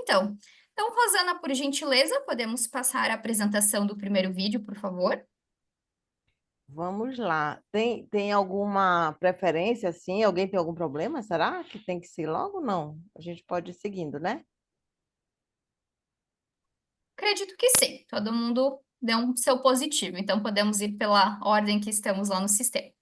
Então, Rosana, por gentileza, podemos passar a apresentação do primeiro vídeo, por favor? Vamos lá. Tem alguma preferência, assim? Alguém tem algum problema? Será que tem que ser logo? Não. A gente pode ir seguindo, né? Acredito que sim, todo mundo deu um seu positivo, então podemos ir pela ordem que estamos lá no sistema.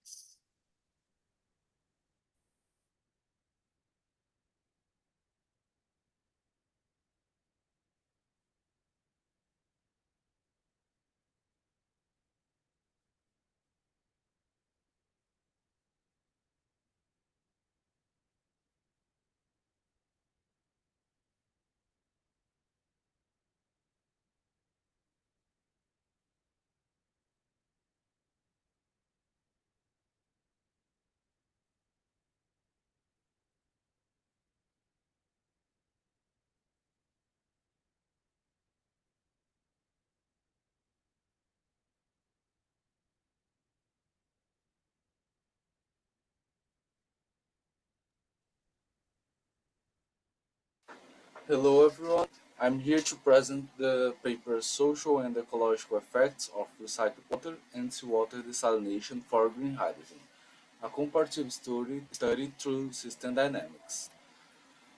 Hello everyone, I'm here to present the paper Social and Ecological Effects of Recycled Water and Seawater Desalination for Green Hydrogen, a comparative study through system dynamics.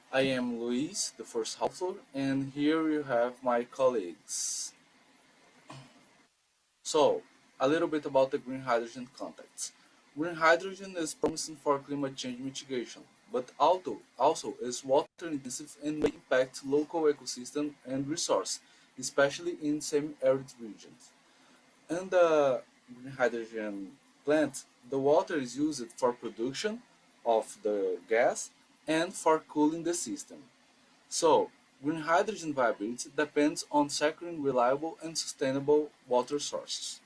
I am Luis, the first author, and here you have my colleagues. So, a little bit about the green hydrogen context. Green hydrogen is promising for climate change mitigation, but also is water intensive and may impact local ecosystem and resource, especially in semi-arid regions. In the green hydrogen plant, the water is used for production of the gas and for cooling the system. So, green hydrogen viability depends on securing reliable and sustainable water sources.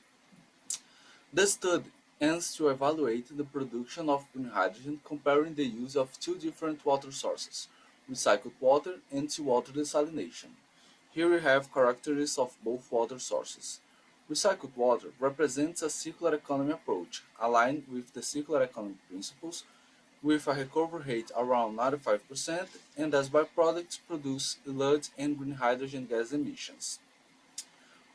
The study aims to evaluate the production of green hydrogen comparing the use of two different water sources, recycled water and seawater desalination. Here we have characteristics of both water sources. Recycled water represents a circular economy approach aligned with the circular economy principles with a recovery rate around 95% and as byproducts produce sludge and green hydrogen gas emissions.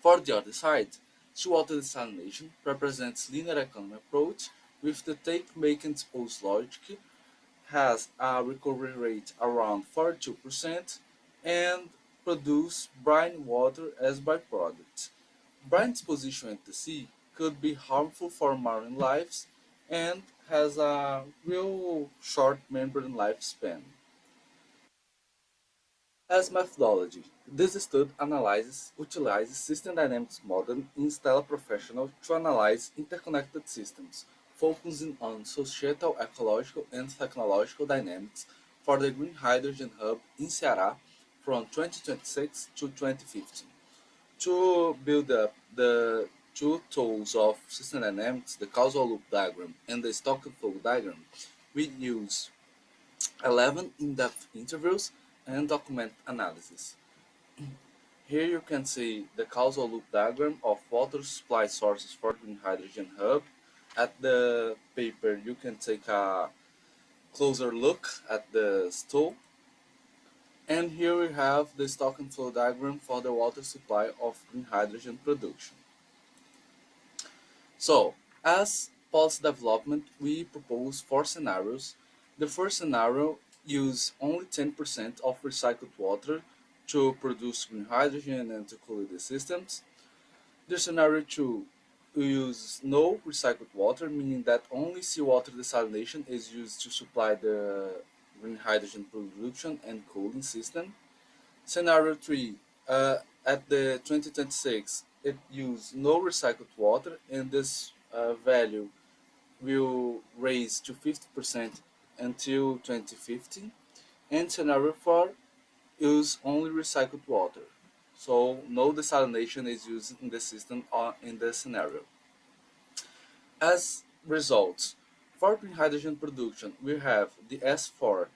For the other side, seawater desalination represents linear economy approach with the take-make and dispose logic, has a recovery rate around 42% and produce brine water as byproduct. Brine disposition at the sea could be harmful for marine life and has a real short membrane lifespan. As methodology, this study utilizes system dynamics model in Stella Professional to analyze interconnected systems, focusing on societal, ecological, and technological dynamics for the Green Hydrogen Hub in Ceará from 2026 to 2050. To build up the two tools of system dynamics, the causal loop diagram and the stock flow diagram, we use 11 in-depth interviews and document analysis. Here you can see the causal loop diagram of water supply sources for Green Hydrogen Hub. At the paper, you can take a closer look at the stool. And here we have the stock and flow diagram for the water supply of green hydrogen production. So, as policy development, we propose four scenarios. The first scenario use only 10% of recycled water to produce green hydrogen and to cool the systems. The scenario two we use no recycled water, meaning that only seawater desalination is used to supply the green hydrogen production and cooling system. Scenario 3, at the 2026, it used no recycled water, and this value will raise to 50% until 2050. And scenario 4, use only recycled water. So no desalination is used in the system or in the scenario. As results, for green hydrogen production, we have the S4,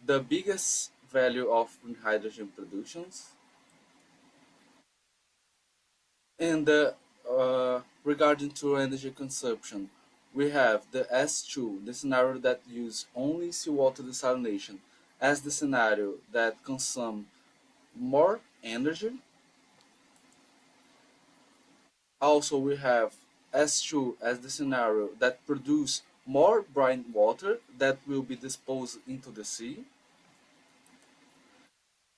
the biggest value of green hydrogen productions. And regarding to energy consumption, we have the S2, the scenario that use only seawater desalination, as the scenario that consume more energy. Also, we have S2 as the scenario that produce more brine water that will be disposed into the sea.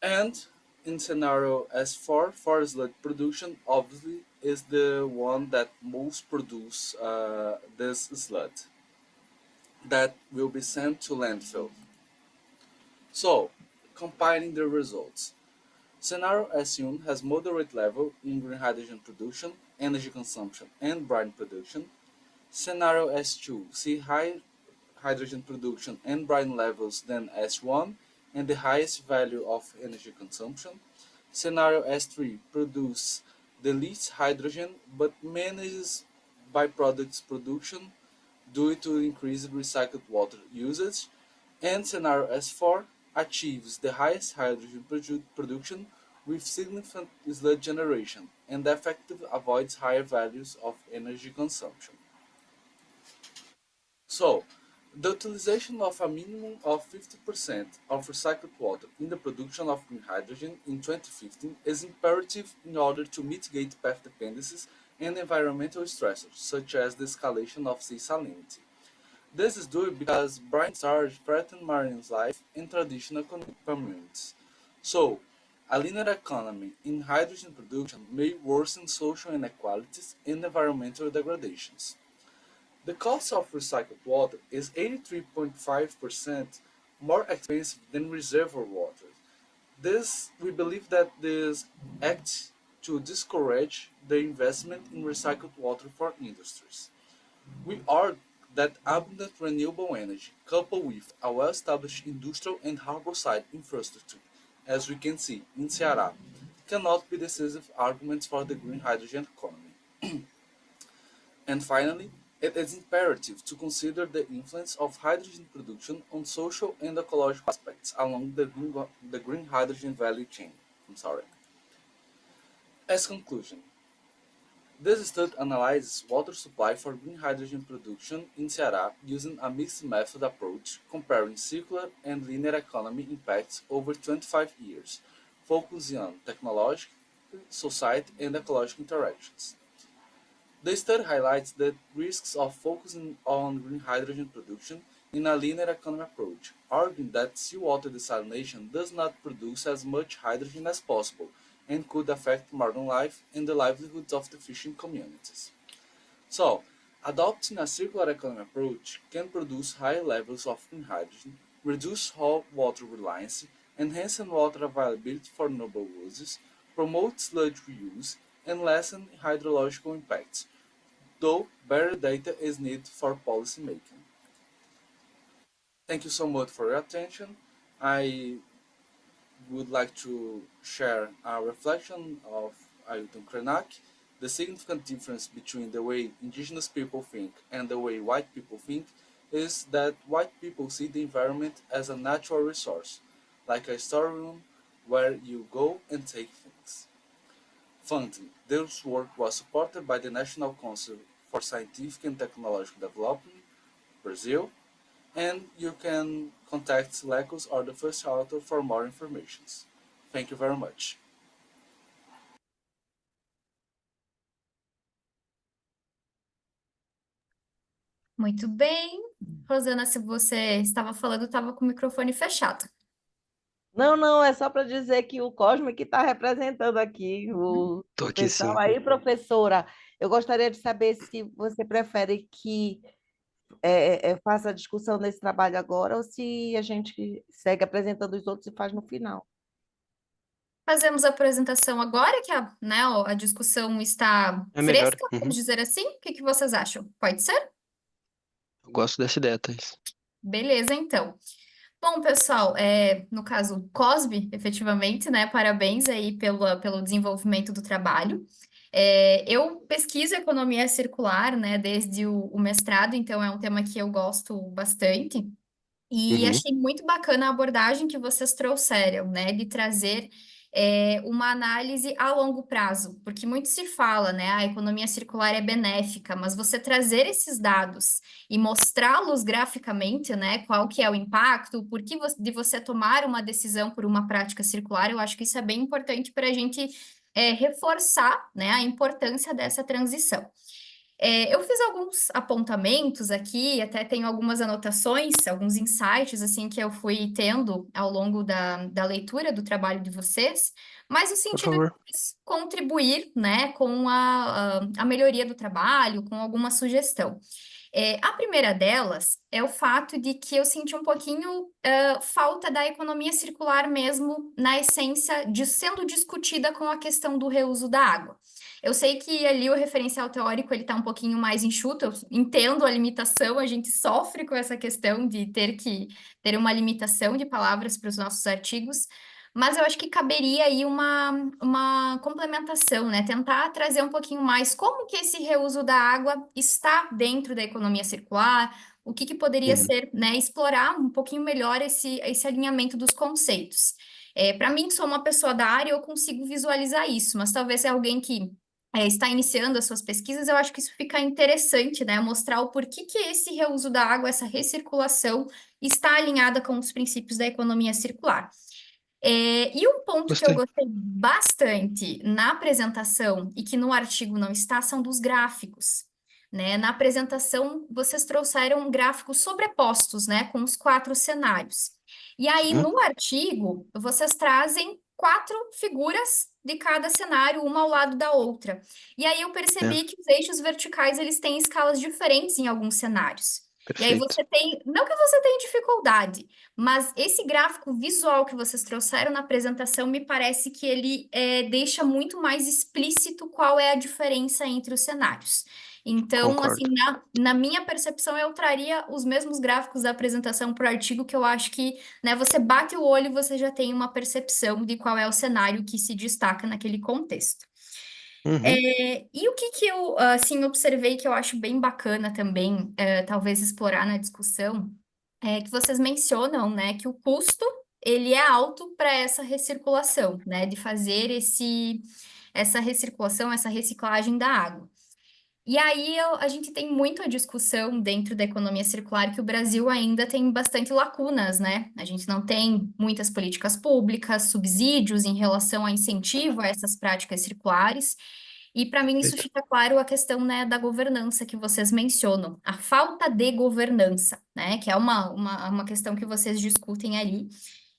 And in scenario S4, forest sludge production obviously is the one that most produce this sludge that will be sent to landfill. So, compiling the results. Scenario S1 has moderate level in green hydrogen production, energy consumption, and brine production. Scenario S2 see high hydrogen production and brine levels than S1 and the highest value of energy consumption. Scenario S3 produce the least hydrogen but manages byproducts production due to increased recycled water usage. And scenario S4 achieves the highest hydrogen production with significant sludge generation and effectively avoids higher values of energy consumption. So, the utilization of a minimum of 50% of recycled water in the production of green hydrogen in 2015 is imperative in order to mitigate path dependencies and environmental stressors, such as the escalation of sea salinity. This is due because brine storage threatens marine life and traditional communities. So, a linear economy in hydrogen production may worsen social inequalities and environmental degradations. The cost of recycled water is 83.5% more expensive than reservoir water. We believe that this acts to discourage the investment in recycled water for industries. We argue that abundant renewable energy, coupled with a well-established industrial and harborside infrastructure, as we can see in Ceará, cannot be decisive arguments for the green hydrogen economy. And finally, it is imperative to consider the influence of hydrogen production on social and ecological aspects along the green hydrogen value chain. As conclusion, this study analyzes water supply for green hydrogen production in Ceará using a mixed method approach comparing circular and linear economy impacts over 25 years, focusing on technological, society, and ecological interactions. The study highlights the risks of focusing on green hydrogen production in a linear economy approach, arguing that seawater desalination does not produce as much hydrogen as possible and could affect marine life and the livelihoods of the fishing communities. So, adopting a circular economy approach can produce higher levels of green hydrogen, reduce water reliance, enhance water availability for renewable uses, promote sludge reuse, and lessen hydrological impacts, though better data is needed for policy making. Thank you so much for your attention. I would like to share a reflection of Ailton Krenak, the significant difference between the way indigenous people think and the way white people think is that white people see the environment as a natural resource, like a storeroom where you go and take things. Funding. This work was supported by the National Council for Scientific and Technological Development, Brazil, and you can contact Lecos or the first author for more information. Thank you very much. Muito bem. Rosana, se você estava falando, estava com o microfone fechado. Não, não, é só para dizer que o Cosme que está representando aqui o Tô aqui sim. pessoal. Aí, professora, eu gostaria de saber se você prefere que faça a discussão desse trabalho agora ou se a gente segue apresentando os outros e faz no final. Fazemos a apresentação agora, que a discussão está É melhor. fresca, vamos dizer assim. O que vocês acham? Pode ser? Eu gosto dessa ideia, Thaís. Beleza, então. Bom, pessoal, no caso, Cosme, efetivamente, né? Parabéns aí pelo desenvolvimento do trabalho. Eu pesquiso economia circular, né, desde o mestrado, então é um tema que eu gosto bastante. E Uhum. achei muito bacana a abordagem que vocês trouxeram, né, de trazer uma análise a longo prazo, porque muito se fala, né, a economia circular é benéfica, mas você trazer esses dados e mostrá-los graficamente, né, qual que é o impacto, por que de você tomar uma decisão por uma prática circular, eu acho que isso é bem importante para a gente reforçar, né, a importância dessa transição. Eu fiz alguns apontamentos aqui, até tenho algumas anotações, alguns insights, assim, que eu fui tendo ao longo da leitura do trabalho de vocês, mas no Por sentido de favor. contribuir, né, com a melhoria do trabalho, com alguma sugestão. A primeira delas é o fato de que eu senti um pouquinho falta da economia circular mesmo na essência de sendo discutida com a questão do reuso da água. Eu sei que ali o referencial teórico ele está um pouquinho mais enxuto, eu entendo a limitação, a gente sofre com essa questão de ter que ter uma limitação de palavras para os nossos artigos, mas eu acho que caberia aí uma complementação, né? Tentar trazer um pouquinho mais como que esse reuso da água está dentro da economia circular, o que que poderia Uhum. ser, né? Explorar um pouquinho melhor esse alinhamento dos conceitos. Para mim, que sou uma pessoa da área, eu consigo visualizar isso, mas talvez é alguém que está iniciando as suas pesquisas, eu acho que isso fica interessante, né? Mostrar o porquê que esse reuso da água, essa recirculação, está alinhada com os princípios da economia circular. E um ponto que eu Gostei. gostei bastante na apresentação e que no artigo não está são dos gráficos, né? Na apresentação, vocês trouxeram gráficos sobrepostos, né, com os 4 cenários. E aí, Uhum. no artigo, vocês trazem 4 figuras de cada cenário, uma ao lado da outra. E aí eu É, percebi que os eixos verticais, eles têm escalas diferentes em alguns cenários. E aí perfeito. você tem, não que você tenha dificuldade, mas esse gráfico visual que vocês trouxeram na apresentação, me parece que ele deixa muito mais explícito qual é a diferença entre os cenários. Então, Concordo. assim, na minha percepção, eu traria os mesmos gráficos da apresentação para o artigo, que eu acho que, né, você bate o olho e você já tem uma percepção de qual é o cenário que se destaca naquele contexto. Uhum. E o que que eu, assim, observei que eu acho bem bacana também, talvez explorar na discussão, é que vocês mencionam, né, que o custo, ele é alto para essa recirculação, né, de fazer essa recirculação, essa reciclagem da água. E aí a gente tem muito a discussão dentro da economia circular que o Brasil ainda tem bastante lacunas, né? A gente não tem muitas políticas públicas, subsídios em relação a incentivo a essas práticas circulares. E para mim isso Perfeito. fica claro a questão, né, da governança que vocês mencionam, a falta de governança, né? Que é uma questão que vocês discutem ali.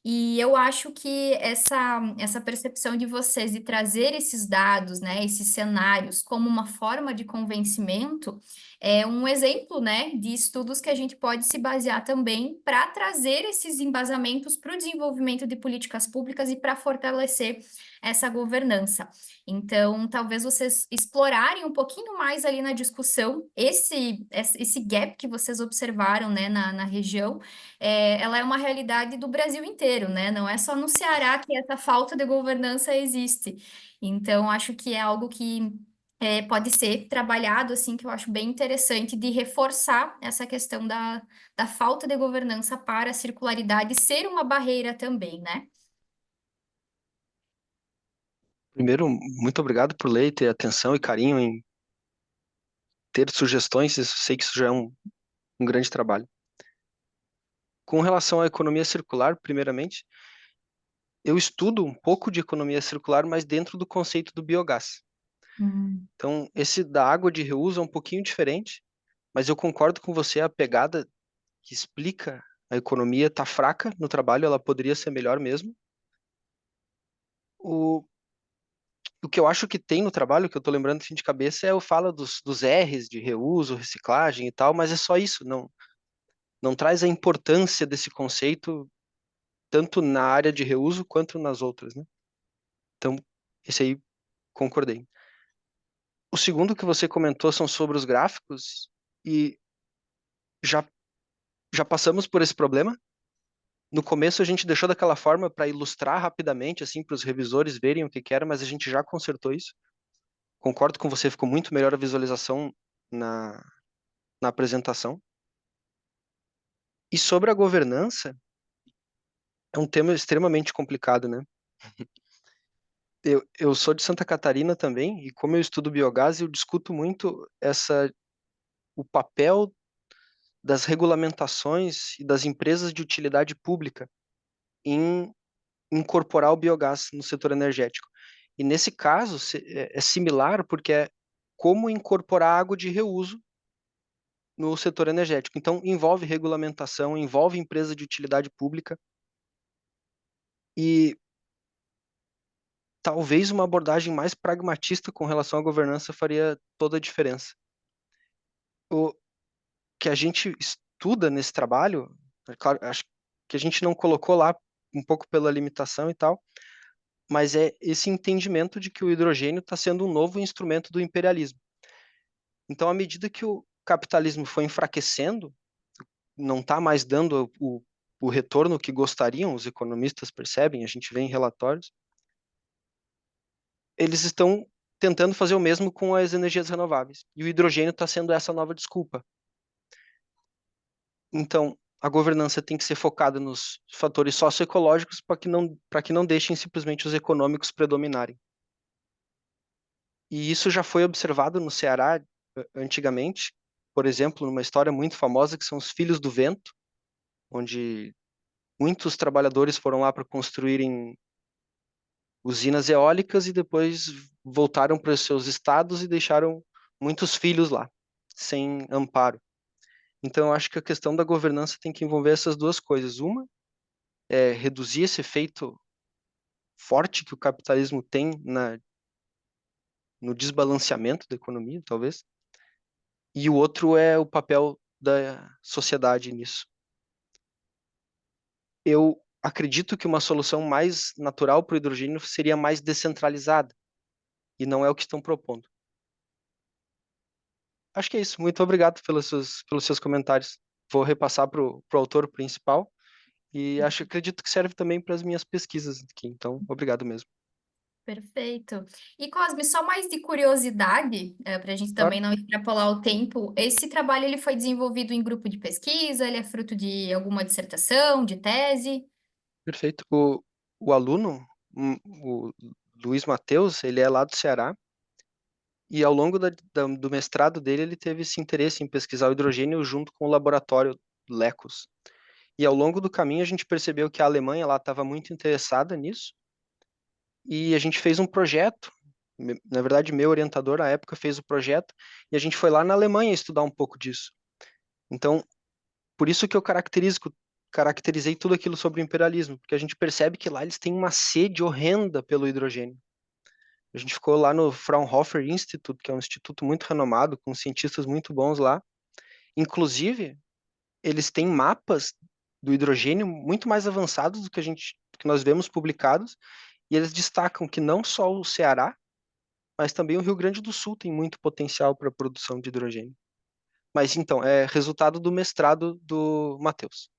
E eu acho que essa percepção de vocês de trazer esses dados, né, esses cenários como uma forma de convencimento é um exemplo, né, de estudos que a gente pode se basear também para trazer esses embasamentos para o desenvolvimento de políticas públicas e para fortalecer essa governança. Então, talvez vocês explorarem um pouquinho mais ali na discussão esse gap que vocês observaram, né, na região ela é uma realidade do Brasil inteiro, né? Não é só no Ceará que essa falta de governança existe. Então, acho que é algo que pode ser trabalhado, assim, que eu acho bem interessante de reforçar essa questão da falta de governança para a circularidade ser uma barreira também, né? Primeiro, muito obrigado por ler, ter atenção e carinho em ter sugestões. Eu sei que isso já é um grande trabalho. Com relação à economia circular, primeiramente, eu estudo um pouco de economia circular, mas dentro do conceito do biogás. Hum. Então, esse da água de reuso é um pouquinho diferente, mas eu concordo com você, a pegada que explica a economia está fraca no trabalho, ela poderia ser melhor mesmo. O, o que eu acho que tem no trabalho, que eu estou lembrando assim de cabeça, é o fala dos R's de reuso, reciclagem e tal, mas é só isso, não traz a importância desse conceito tanto na área de reuso quanto nas outras, né? Então, esse aí concordei. O segundo que você comentou são sobre os gráficos e já já passamos por esse problema. No começo a gente deixou daquela forma para ilustrar rapidamente assim para os revisores verem o que que era, mas a gente já consertou isso. Concordo com você, ficou muito melhor a visualização na na apresentação. E sobre a governança, é um tema extremamente complicado, né? eu sou de Santa Catarina também, e como eu estudo biogás, eu discuto muito o papel das regulamentações e das empresas de utilidade pública em incorporar o biogás no setor energético. E nesse caso é similar porque é como incorporar água de reuso no setor energético. Então envolve regulamentação, envolve empresa de utilidade pública e talvez uma abordagem mais pragmatista com relação à governança faria toda a diferença. O que a gente estuda nesse trabalho, é claro, acho que a gente não colocou lá um pouco pela limitação e tal, mas é esse entendimento de que o hidrogênio está sendo um novo instrumento do imperialismo. Então, à medida que o capitalismo foi enfraquecendo, não está mais dando o retorno que gostariam, os economistas percebem, a gente vê em relatórios, eles estão tentando fazer o mesmo com as energias renováveis. E o hidrogênio está sendo essa nova desculpa. Então, a governança tem que ser focada nos fatores socioecológicos para que não deixem simplesmente os econômicos predominarem. E isso já foi observado no Ceará antigamente, por exemplo, numa história muito famosa que são os Filhos do Vento, onde muitos trabalhadores foram lá para construírem usinas eólicas e depois voltaram para os seus estados e deixaram muitos filhos lá, sem amparo. Então, eu acho que a questão da governança tem que envolver essas duas coisas. Uma é reduzir esse efeito forte que o capitalismo tem no desbalanceamento da economia, talvez. E o outro é o papel da sociedade nisso. Eu acredito que uma solução mais natural para o hidrogênio seria mais descentralizada, e não é o que estão propondo. Acho que é isso. Muito obrigado pelos seus comentários. Vou repassar para o autor principal e acredito que serve também para as minhas pesquisas aqui. Então, obrigado mesmo. Perfeito. E Cosme, só mais de curiosidade, para a gente Claro, também não extrapolar o tempo, esse trabalho ele foi desenvolvido em grupo de pesquisa, ele é fruto de alguma dissertação, de tese? perfeito. O aluno, o Luiz Matheus, ele é lá do Ceará e ao longo do mestrado dele ele teve esse interesse em pesquisar o hidrogênio junto com o laboratório LECOS. E ao longo do caminho a gente percebeu que a Alemanha lá estava muito interessada nisso e a gente fez um projeto. Na verdade, meu orientador na época fez o projeto e a gente foi lá na Alemanha estudar um pouco disso. Então, por isso que eu caracterizei tudo aquilo sobre o imperialismo, porque a gente percebe que lá eles têm uma sede horrenda pelo hidrogênio. A gente ficou lá no Fraunhofer Institute, que é um instituto muito renomado, com cientistas muito bons lá. Inclusive, eles têm mapas do hidrogênio muito mais avançados do que nós vemos publicados, e eles destacam que não só o Ceará, mas também o Rio Grande do Sul tem muito potencial para a produção de hidrogênio. Mas então, é resultado do mestrado do Matheus.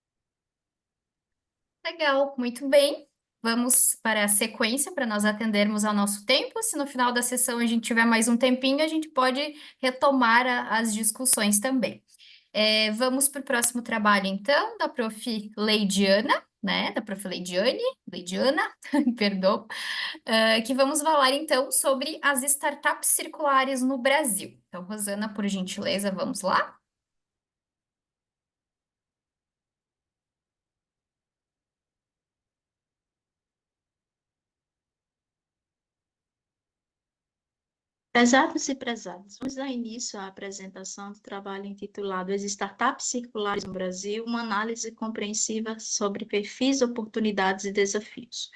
Legal, muito bem. Vamos para a sequência para nós atendermos ao nosso tempo. Se no final da sessão a gente tiver mais um tempinho, a gente pode retomar as discussões também. Vamos para o próximo trabalho, então, da prof. Leidiana, né? Da prof. Leidiana, perdão, que vamos falar então sobre as startups circulares no Brasil. Então, Rosana, por gentileza, vamos lá? Prezados e prezadas, vamos dar início à apresentação do trabalho intitulado As Startups Circulares no Brasil, uma análise compreensiva sobre perfis, oportunidades e desafios.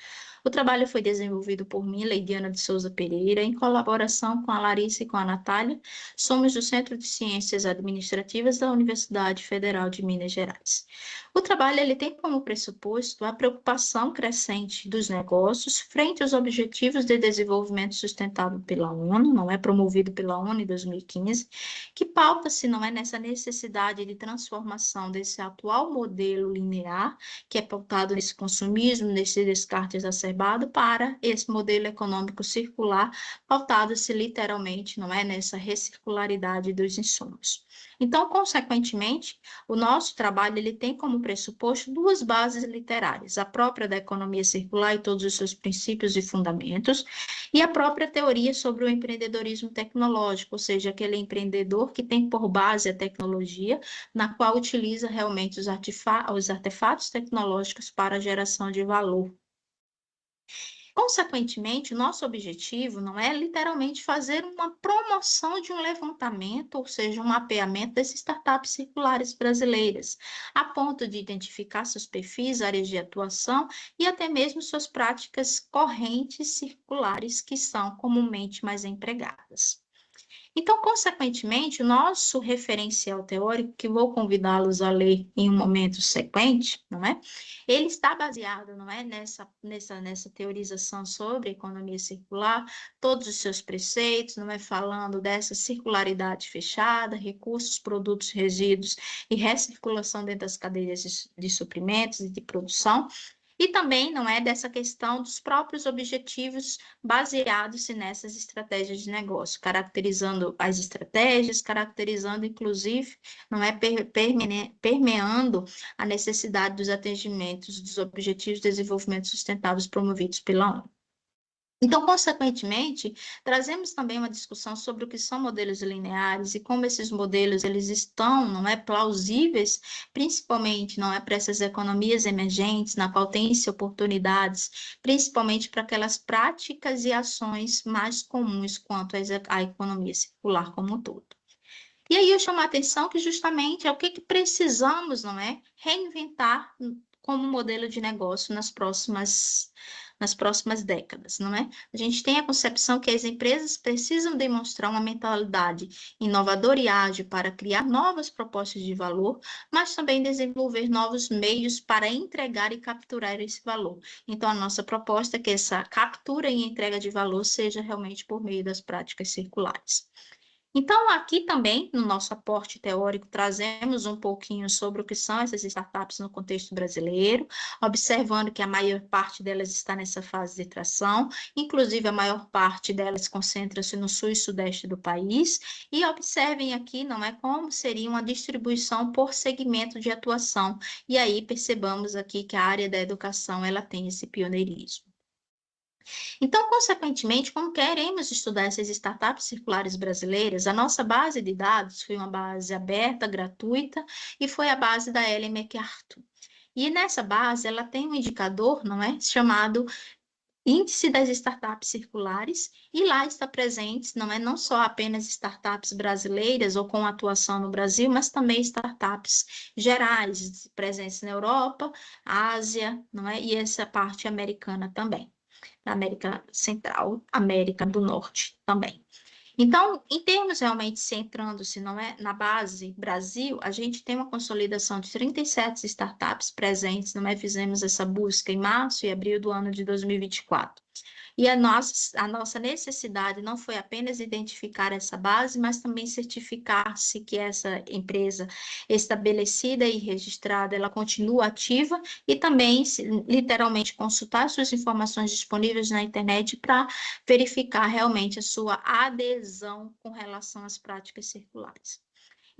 O trabalho foi desenvolvido por mim, Leidiana de Souza Pereira, em colaboração com a Larissa e com a Natália. Somos do Centro de Ciências Administrativas da Universidade Federal de Minas Gerais. O trabalho ele tem como pressuposto a preocupação crescente dos negócios frente aos Objetivos de Desenvolvimento Sustentável pela ONU, não é promovido pela ONU em 2015, que pauta-se, não é, nessa necessidade de transformação desse atual modelo linear, que é pautado nesse consumismo, nesses descartes exacerbados exacerbado para esse modelo econômico circular, pautado-se literalmente, não é, nessa recircularidade dos insumos. Então, consequentemente, o nosso trabalho ele tem como pressuposto duas bases literárias, a própria da economia circular e todos os seus princípios e fundamentos, e a própria teoria sobre o empreendedorismo tecnológico, ou seja, aquele empreendedor que tem por base a tecnologia, na qual utiliza realmente os artefatos tecnológicos para a geração de valor. Consequentemente, o nosso objetivo não é literalmente fazer uma promoção de um levantamento, ou seja, um mapeamento das startups circulares brasileiras, a ponto de identificar seus perfis, áreas de atuação e até mesmo suas práticas correntes circulares que são comumente mais empregadas. Então, consequentemente, o nosso referencial teórico, que vou convidá-los a ler em um momento sequente, não é? Ele está baseado, não é, nessa teorização sobre economia circular, todos os seus preceitos, não é, falando dessa circularidade fechada, recursos, produtos, resíduos e recirculação dentro das cadeias de suprimentos e de produção. E também não é dessa questão dos próprios objetivos baseados nessas estratégias de negócio, caracterizando as estratégias, caracterizando inclusive, não é permeando a necessidade dos atendimentos dos objetivos de desenvolvimento sustentáveis promovidos pela ONU. Então, consequentemente, trazemos também uma discussão sobre o que são modelos lineares e como esses modelos eles estão, não é, plausíveis, principalmente, não é, para essas economias emergentes, na qual tem-se oportunidades, principalmente para aquelas práticas e ações mais comuns quanto à economia circular como um todo. E aí eu chamo a atenção que justamente é o que precisamos, não é, reinventar como modelo de negócio nas próximas décadas, não é? A gente tem a concepção que as empresas precisam demonstrar uma mentalidade inovadora e ágil para criar novas propostas de valor, mas também desenvolver novos meios para entregar e capturar esse valor. Então, a nossa proposta é que essa captura e entrega de valor seja realmente por meio das práticas circulares. Então, aqui também, no nosso aporte teórico, trazemos um pouquinho sobre o que são essas startups no contexto brasileiro, observando que a maior parte delas está nessa fase de tração, inclusive a maior parte delas concentra-se no sul e sudeste do país, e observem aqui, não é, como seria uma distribuição por segmento de atuação, e aí percebamos aqui que a área da educação, ela tem esse pioneirismo. Então, consequentemente, como queremos estudar essas startups circulares brasileiras, a nossa base de dados foi uma base aberta, gratuita, e foi a base da Ellen MacArthur. E nessa base, ela tem um indicador, não é, chamado Índice das Startups Circulares, e lá está presente, não é, não só apenas startups brasileiras ou com atuação no Brasil, mas também startups gerais, presentes na Europa, Ásia, não é, e essa parte americana também. Da América Central, América do Norte também. Então, em termos realmente centrando-se, não é, na base Brasil, a gente tem uma consolidação de 37 startups presentes, não é? Fizemos essa busca em março e abril do ano de 2024. E a nossa necessidade não foi apenas identificar essa base, mas também certificar-se que essa empresa estabelecida e registrada, ela continua ativa e também, literalmente, consultar suas informações disponíveis na internet para verificar realmente a sua adesão com relação às práticas circulares.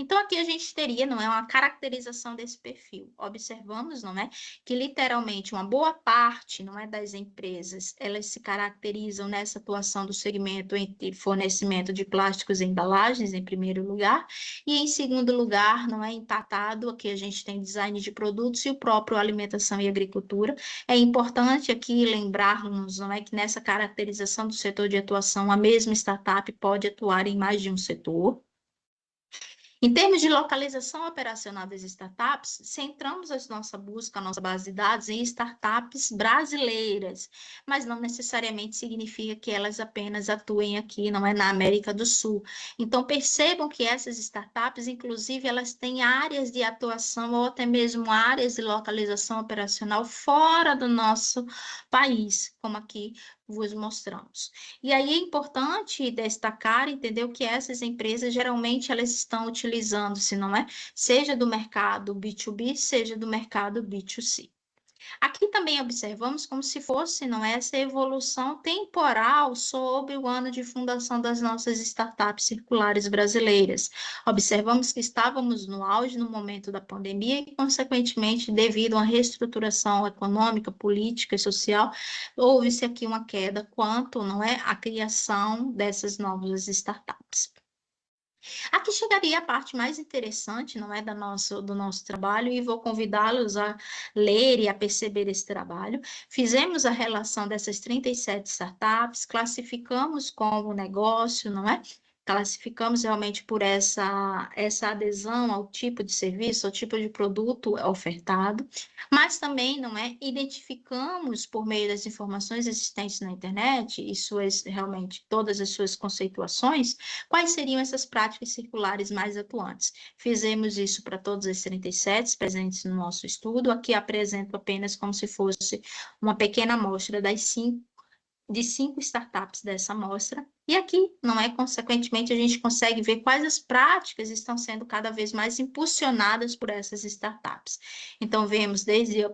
Então, aqui a gente teria, não é, uma caracterização desse perfil. Observamos, não é, que literalmente uma boa parte, não é, das empresas, elas se caracterizam nessa atuação do segmento entre fornecimento de plásticos e embalagens, em primeiro lugar, e em segundo lugar, não é, empatado, aqui a gente tem design de produtos e o próprio alimentação e agricultura. É importante aqui lembrarmos, não é, que nessa caracterização do setor de atuação, a mesma startup pode atuar em mais de um setor. Em termos de localização operacional das startups, centramos a nossa busca, a nossa base de dados em startups brasileiras, mas não necessariamente significa que elas apenas atuem aqui, não é, na América do Sul. Então, percebam que essas startups, inclusive, elas têm áreas de atuação ou até mesmo áreas de localização operacional fora do nosso país, como aqui vos mostramos. E aí é importante destacar, entendeu, que essas empresas, geralmente, elas estão utilizando-se, não é? Seja do mercado B2B, seja do mercado B2C. Aqui também observamos como se fosse, não é, essa evolução temporal sobre o ano de fundação das nossas startups circulares brasileiras. Observamos que estávamos no auge no momento da pandemia e, consequentemente, devido a uma reestruturação econômica, política e social, houve-se aqui uma queda quanto, não é, à criação dessas novas startups. Aqui chegaria a parte mais interessante, não é, do nosso trabalho, e vou convidá-los a ler e a perceber esse trabalho. Fizemos a relação dessas 37 startups, classificamos como negócio, não é? Classificamos realmente por essa adesão ao tipo de serviço, ao tipo de produto ofertado, mas também, não é, identificamos por meio das informações existentes na internet e suas, realmente, todas as suas conceituações, quais seriam essas práticas circulares mais atuantes? Fizemos isso para todas as 37 presentes no nosso estudo. Aqui apresento apenas como se fosse uma pequena amostra de 5 startups dessa amostra. E aqui, não é, consequentemente, a gente consegue ver quais as práticas estão sendo cada vez mais impulsionadas por essas startups. Então, vemos desde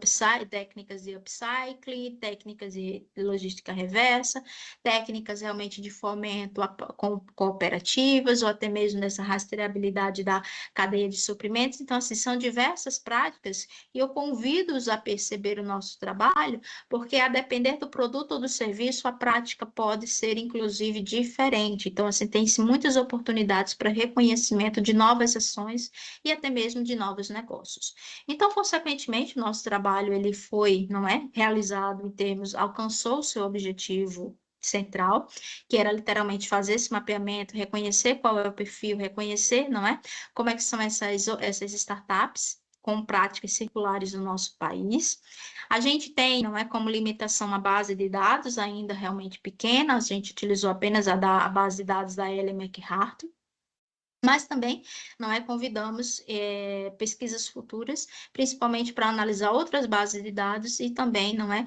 técnicas de upcycling, técnicas de logística reversa, técnicas realmente de fomento com cooperativas, ou até mesmo nessa rastreabilidade da cadeia de suprimentos. Então, assim, são diversas práticas, e eu convido-os a perceber o nosso trabalho, porque a depender do produto ou do serviço, a prática pode ser, inclusive, diferente. Então, assim, tem-se muitas oportunidades para reconhecimento de novas ações e até mesmo de novos negócios. Então, consequentemente, o nosso trabalho, ele foi, não é, realizado em termos, alcançou o seu objetivo central, que era literalmente fazer esse mapeamento, reconhecer qual é o perfil, reconhecer, não é, como é que são essas startups com práticas circulares no nosso país. A gente tem, não é, como limitação a base de dados ainda realmente pequena, a gente utilizou apenas a base de dados da Ellen McHardt, mas também, não é, convidamos pesquisas futuras, principalmente para analisar outras bases de dados e também, não é,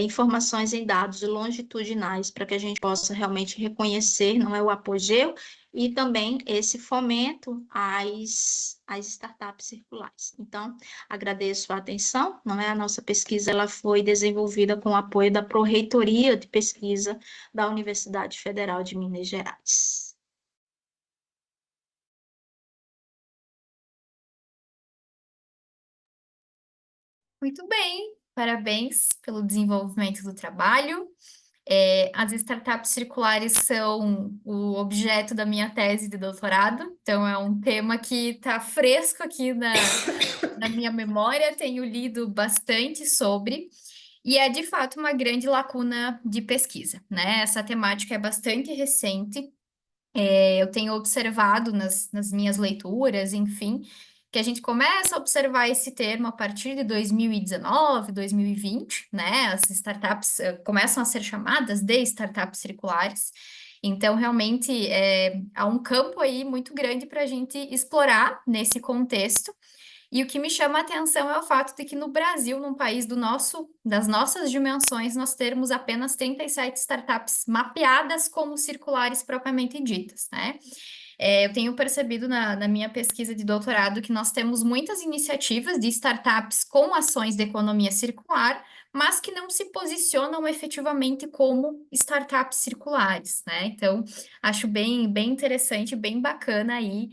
informações em dados longitudinais, para que a gente possa realmente reconhecer, não é, o apogeu e também esse fomento às startups circulares. Então, agradeço a atenção, não é? A nossa pesquisa ela foi desenvolvida com o apoio da Pró-Reitoria de Pesquisa da Universidade Federal de Minas Gerais. Muito bem, parabéns pelo desenvolvimento do trabalho. As startups circulares são o objeto da minha tese de doutorado, então é um tema que está fresco aqui na minha memória, tenho lido bastante sobre, e é de fato uma grande lacuna de pesquisa, né? Essa temática é bastante recente, eu tenho observado nas minhas leituras, enfim, que a gente começa a observar esse termo a partir de 2019, 2020, né? As startups começam a ser chamadas de startups circulares. Então, realmente, há um campo aí muito grande para a gente explorar nesse contexto. E o que me chama a atenção é o fato de que no Brasil, num país das nossas dimensões, nós termos apenas 37 startups mapeadas como circulares propriamente ditas, né? Eu tenho percebido na minha pesquisa de doutorado que nós temos muitas iniciativas de startups com ações de economia circular, mas que não se posicionam efetivamente como startups circulares, né? Então, acho bem interessante, bem bacana aí,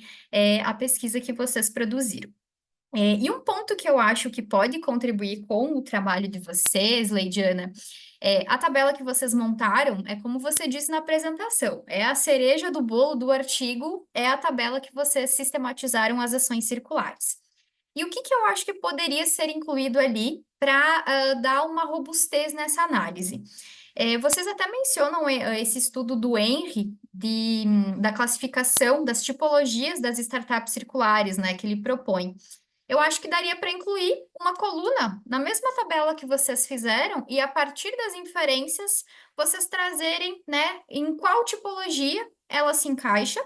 a pesquisa que vocês produziram. E um ponto que eu acho que pode contribuir com o trabalho de vocês, Leidiana, a tabela que vocês montaram é como você disse na apresentação, é a cereja do bolo do artigo, é a tabela que vocês sistematizaram as ações circulares. E o que que eu acho que poderia ser incluído ali para dar uma robustez nessa análise? Vocês até mencionam esse estudo do Henry da classificação das tipologias das startups circulares, né, que ele propõe. Eu acho que daria para incluir uma coluna na mesma tabela que vocês fizeram e a partir das inferências vocês trazerem, né, em qual tipologia ela se encaixa,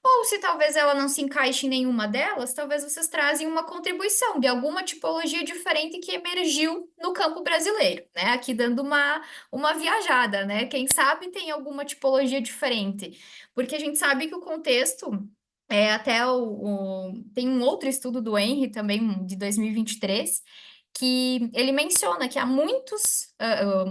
ou se talvez ela não se encaixe em nenhuma delas, talvez vocês trazem uma contribuição de alguma tipologia diferente que emergiu no campo brasileiro, né? Aqui dando uma viajada, né? Quem sabe tem alguma tipologia diferente, porque a gente sabe que o contexto até tem um outro estudo do Henry também, de 2023, que ele menciona que há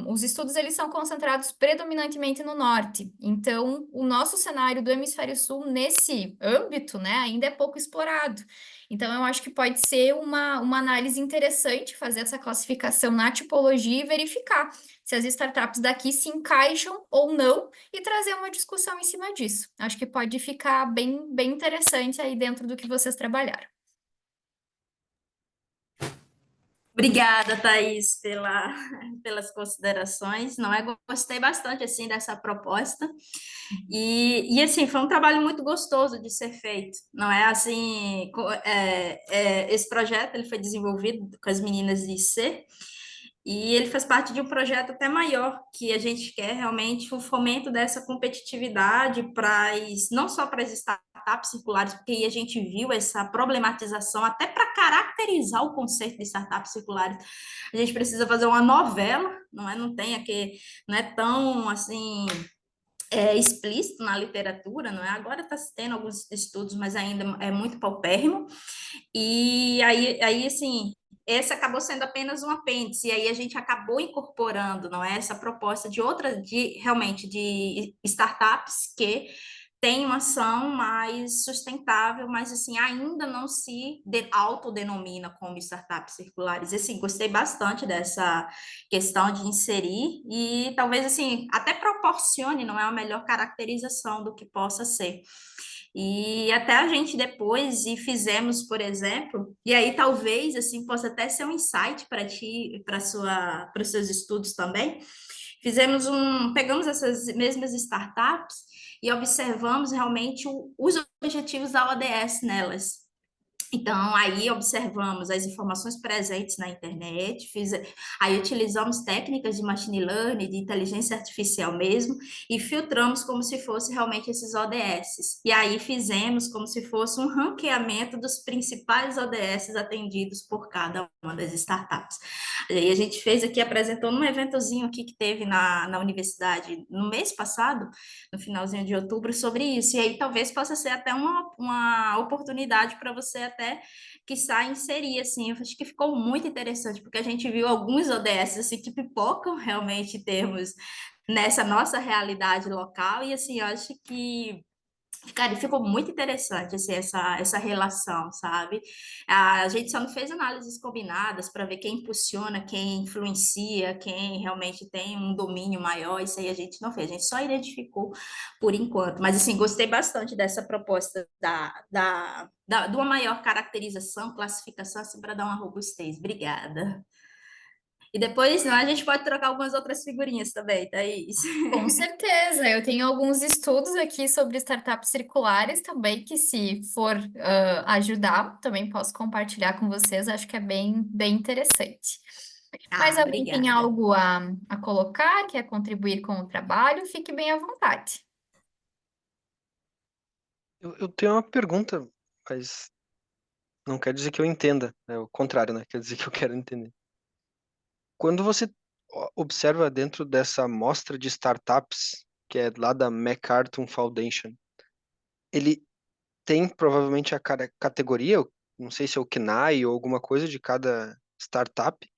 os estudos eles são concentrados predominantemente no norte. Então, o nosso cenário do hemisfério sul nesse âmbito, né, ainda é pouco explorado. Então, eu acho que pode ser uma análise interessante fazer essa classificação na tipologia e verificar se as startups daqui se encaixam ou não e trazer uma discussão em cima disso. Acho que pode ficar bem interessante aí dentro do que vocês trabalharam. Obrigada, Thaís, pelas considerações. Não é? Gostei bastante assim dessa proposta assim foi um trabalho muito gostoso de ser feito. Não é assim, esse projeto ele foi desenvolvido com as meninas de IC e ele faz parte de um projeto até maior, que a gente quer realmente o fomento dessa competitividade não só para as startups circulares, porque aí a gente viu essa problematização, até para caracterizar o conceito de startups circulares, a gente precisa fazer uma novela, não é? Não tem aqui, não é tão assim explícito na literatura, não é? Agora está se tendo alguns estudos, mas ainda é muito paupérrimo. E aí assim, esse acabou sendo apenas um apêndice, e aí a gente acabou incorporando, não é? Essa proposta realmente de startups que tem uma ação mais sustentável, mas assim, ainda não se autodenomina como startups circulares. E assim, gostei bastante dessa questão de inserir e talvez assim, até proporcione, não é a melhor caracterização do que possa ser. E até a gente depois e fizemos, por exemplo, e aí talvez assim possa até ser um insight para ti, para os seus estudos também. Pegamos essas mesmas startups e observamos realmente os objetivos da ODS nelas. Então, aí observamos as informações presentes na internet, aí utilizamos técnicas de machine learning, de inteligência artificial mesmo, e filtramos como se fosse realmente esses ODS. E aí fizemos como se fosse um ranqueamento dos principais ODS atendidos por cada uma das startups. E a gente fez aqui, apresentou num eventozinho aqui que teve na universidade no mês passado, no finalzinho de outubro, sobre isso. E aí talvez possa ser até uma oportunidade para você até quiçá inserir, assim, eu acho que ficou muito interessante, porque a gente viu alguns ODS, assim, que pipocam realmente em termos nessa nossa realidade local, e assim, eu acho que cara, ficou muito interessante assim, essa relação, sabe? A gente só não fez análises combinadas para ver quem impulsiona, quem influencia, quem realmente tem um domínio maior, isso aí a gente não fez, a gente só identificou por enquanto. Mas, assim, gostei bastante dessa proposta de uma maior caracterização, classificação, assim, para dar uma robustez. Obrigada. E depois, não, a gente pode trocar algumas outras figurinhas também, Thaís. Com certeza, eu tenho alguns estudos aqui sobre startups circulares também, que se for ajudar, também posso compartilhar com vocês, acho que é bem interessante. Mas alguém tem Obrigada. algo a colocar, quer contribuir com o trabalho? Fique bem à vontade. Eu tenho uma pergunta, mas não quer dizer que eu entenda. É o contrário, né? Quer dizer que eu quero entender. Quando você observa dentro dessa amostra de startups, que é lá da MacArthur Foundation, ele tem provavelmente a categoria, não sei se é o CNAE ou alguma coisa de cada startup,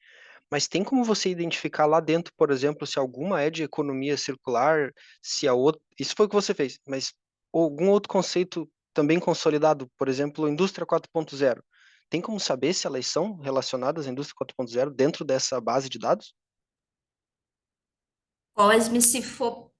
mas tem como você identificar lá dentro, por exemplo, se alguma é de economia circular, se a outra. Isso foi o que você fez, mas algum outro conceito também consolidado, por exemplo, indústria 4.0. Tem como saber se elas são relacionadas à indústria 4.0 dentro dessa base de dados? Cosme, se for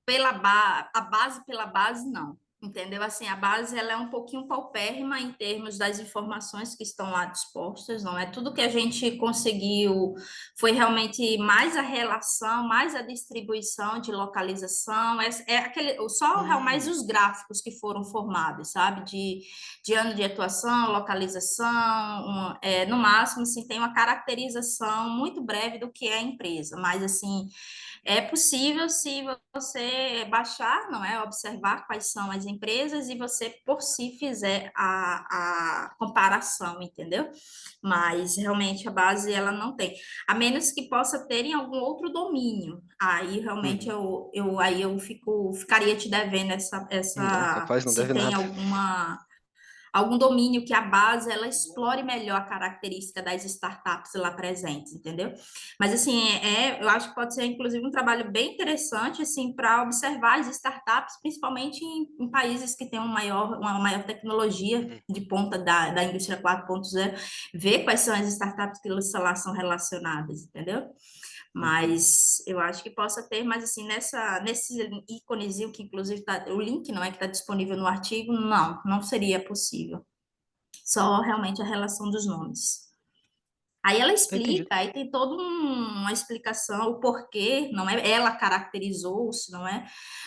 a base pela base, não. Entendeu? Assim, a base ela é um pouquinho paupérrima em termos das informações que estão lá dispostas, não é? Tudo que a gente conseguiu foi realmente mais a relação, mais a distribuição de localização, mais os gráficos que foram formados, sabe? De ano de atuação, localização, no máximo, assim, tem uma caracterização muito breve do que é a empresa, mas assim. É possível se você baixar, não é? Observar quais são as empresas e você por si fizer a comparação, entendeu? Mas realmente a base ela não tem, a menos que possa ter em algum outro domínio. Aí realmente Uhum. ficaria te devendo Não, essa capaz, não se deve tem nada. algum domínio que a base ela explore melhor a característica das startups lá presentes, entendeu? Mas assim, eu acho que pode ser inclusive um trabalho bem interessante assim para observar as startups, principalmente em países que têm uma maior tecnologia de ponta da indústria 4.0, ver quais são as startups que lá são relacionadas, entendeu? Mas eu acho que possa ter, mas assim, nesse íconezinho que inclusive o link não é que está disponível no artigo, não seria possível. Só realmente a relação dos nomes. Aí ela Entendi. explica, aí tem toda uma explicação, o porquê, não é? Ela caracterizou-se, não é?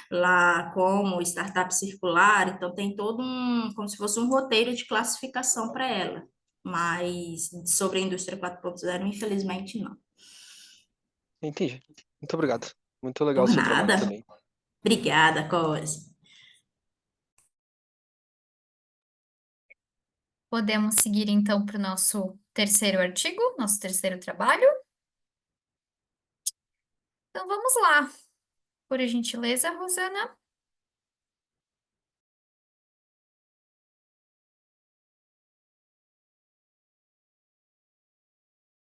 Lá como startup circular, então tem todo como se fosse um roteiro de classificação para ela. Mas sobre a indústria 4.0, infelizmente, não. Entendi. Muito obrigado. Muito legal o Por seu trabalho nada. também. Obrigada, Cos. Podemos seguir então para o nosso terceiro artigo, nosso terceiro trabalho. Então vamos lá. Por gentileza, Rosana.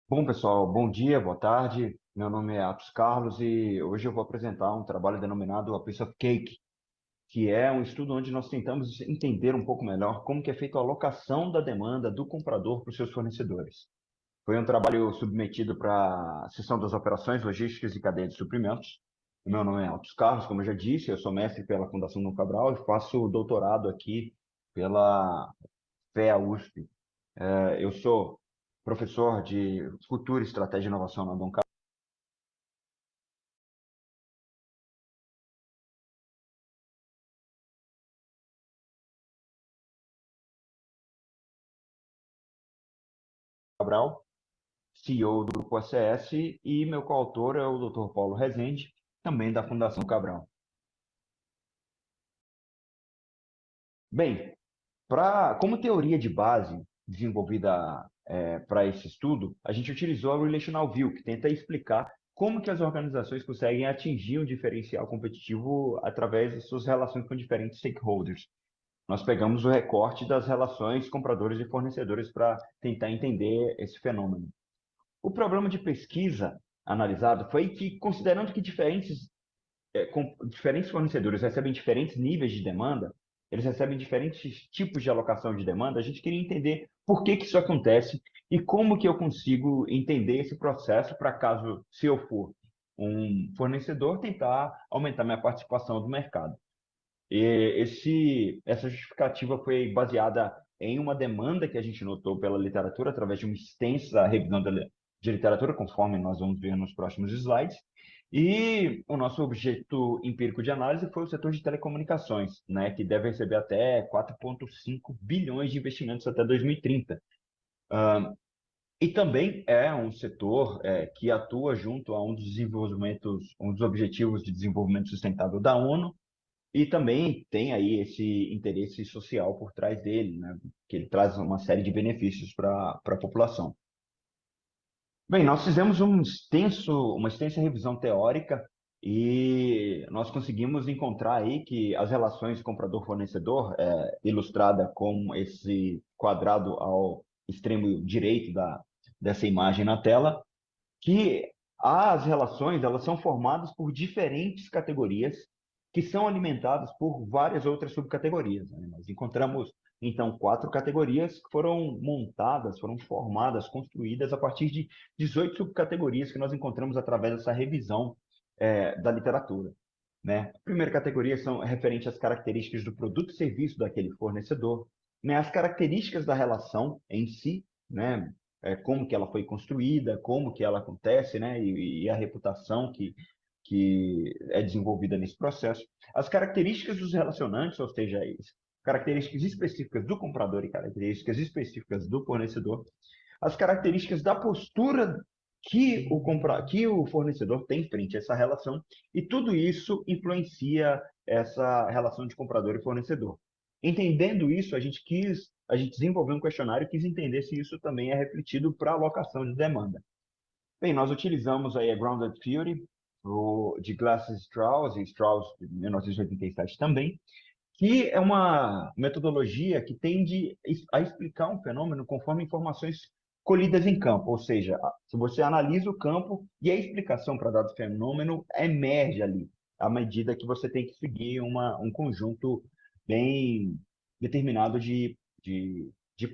Bom, pessoal, bom dia, boa tarde. Meu nome é Atos Carlos e hoje eu vou apresentar um trabalho denominado A Piece of Cake, que é um estudo onde nós tentamos entender um pouco melhor como que é feita a alocação da demanda do comprador para os seus fornecedores. Foi um trabalho submetido para a seção das operações logísticas e cadeia de suprimentos. O meu nome é Atos Carlos, como eu já disse, eu sou mestre pela Fundação Dom Cabral e faço doutorado aqui pela FEA USP. Eu sou professor de Cultura, Estratégia e Inovação na Dom Cabral, CEO do Grupo ACS, e meu coautor é o Dr. Paulo Rezende, também da Fundação Cabral. Bem, como teoria de base desenvolvida para esse estudo, a gente utilizou a Relational View, que tenta explicar como que as organizações conseguem atingir um diferencial competitivo através das suas relações com diferentes stakeholders. Nós pegamos o recorte das relações compradores e fornecedores para tentar entender esse fenômeno. O problema de pesquisa analisado foi que, considerando que diferentes fornecedores recebem diferentes níveis de demanda, eles recebem diferentes tipos de alocação de demanda, a gente queria entender por que isso acontece e como que eu consigo entender esse processo para caso, se eu for um fornecedor, tentar aumentar minha participação do mercado. Essa justificativa foi baseada em uma demanda que a gente notou pela literatura, através de uma extensa revisão de literatura, conforme nós vamos ver nos próximos slides. E o nosso objeto empírico de análise foi o setor de telecomunicações, né, que deve receber até 4,5 bilhões de investimentos até 2030. E também é um setor que atua junto a um dos objetivos de desenvolvimento sustentável da ONU, e também tem aí esse interesse social por trás dele, né? Que ele traz uma série de benefícios para a população. Bem, nós fizemos uma extensa revisão teórica e nós conseguimos encontrar aí que as relações comprador-fornecedor, ilustrada com esse quadrado ao extremo direito dessa imagem na tela, que as relações elas são formadas por diferentes categorias que são alimentadas por várias outras subcategorias, né? Nós encontramos, então, 4 categorias que foram montadas, foram formadas, construídas a partir de 18 subcategorias que nós encontramos através dessa revisão da literatura, né? A primeira categoria são referentes às características do produto e serviço daquele fornecedor, né? As características da relação em si, né? Como que ela foi construída, como que ela acontece, né? E a reputação que é desenvolvida nesse processo. As características dos relacionantes, ou seja, características específicas do comprador e características específicas do fornecedor. As características da postura que o fornecedor tem frente a essa relação, e tudo isso influencia essa relação de comprador e fornecedor. Entendendo isso, a gente desenvolveu um questionário e quis entender se isso também é refletido para a alocação de demanda. Bem, nós utilizamos aí a Grounded Theory de Glasses Strauss e Strauss de 1987 também, que é uma metodologia que tende a explicar um fenômeno conforme informações colhidas em campo, ou seja, se você analisa o campo e a explicação para dado fenômeno emerge ali, à medida que você tem que seguir um conjunto bem determinado de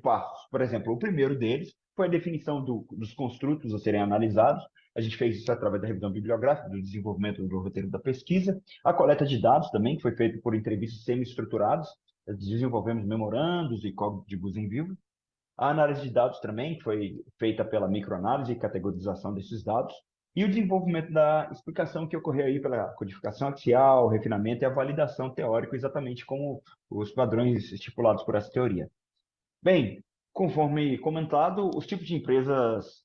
passos. Por exemplo, o primeiro deles foi a definição dos construtos a serem analisados. A gente fez isso através da revisão bibliográfica, do desenvolvimento do roteiro da pesquisa, a coleta de dados também, que foi feita por entrevistas semi-estruturadas, desenvolvemos memorandos e códigos em vivo. A análise de dados também, que foi feita pela microanálise e categorização desses dados. E o desenvolvimento da explicação que ocorreu aí pela codificação axial, refinamento e a validação teórica, exatamente como os padrões estipulados por essa teoria. Bem, conforme comentado, os tipos de empresas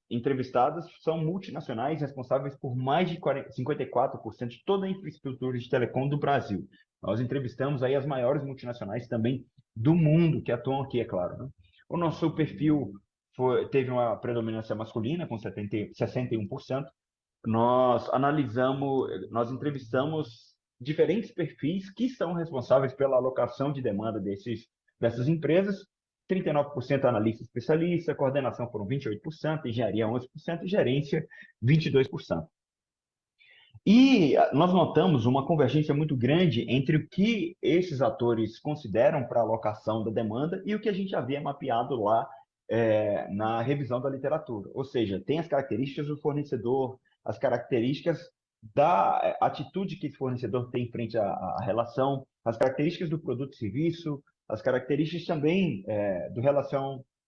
entrevistadas são multinacionais responsáveis por mais de 54% de toda a infraestrutura de telecom do Brasil. Nós entrevistamos aí as maiores multinacionais também do mundo que atuam aqui, é claro, né? O nosso perfil teve uma predominância masculina, com 61%. Nós entrevistamos diferentes perfis que são responsáveis pela alocação de demanda dessas empresas. 39% analista especialista, coordenação foram 28%, engenharia 11% e gerência 22%. E nós notamos uma convergência muito grande entre o que esses atores consideram para a alocação da demanda e o que a gente havia mapeado lá na revisão da literatura. Ou seja, tem as características do fornecedor, as características da atitude que esse fornecedor tem frente à relação, as características do produto e serviço, as características também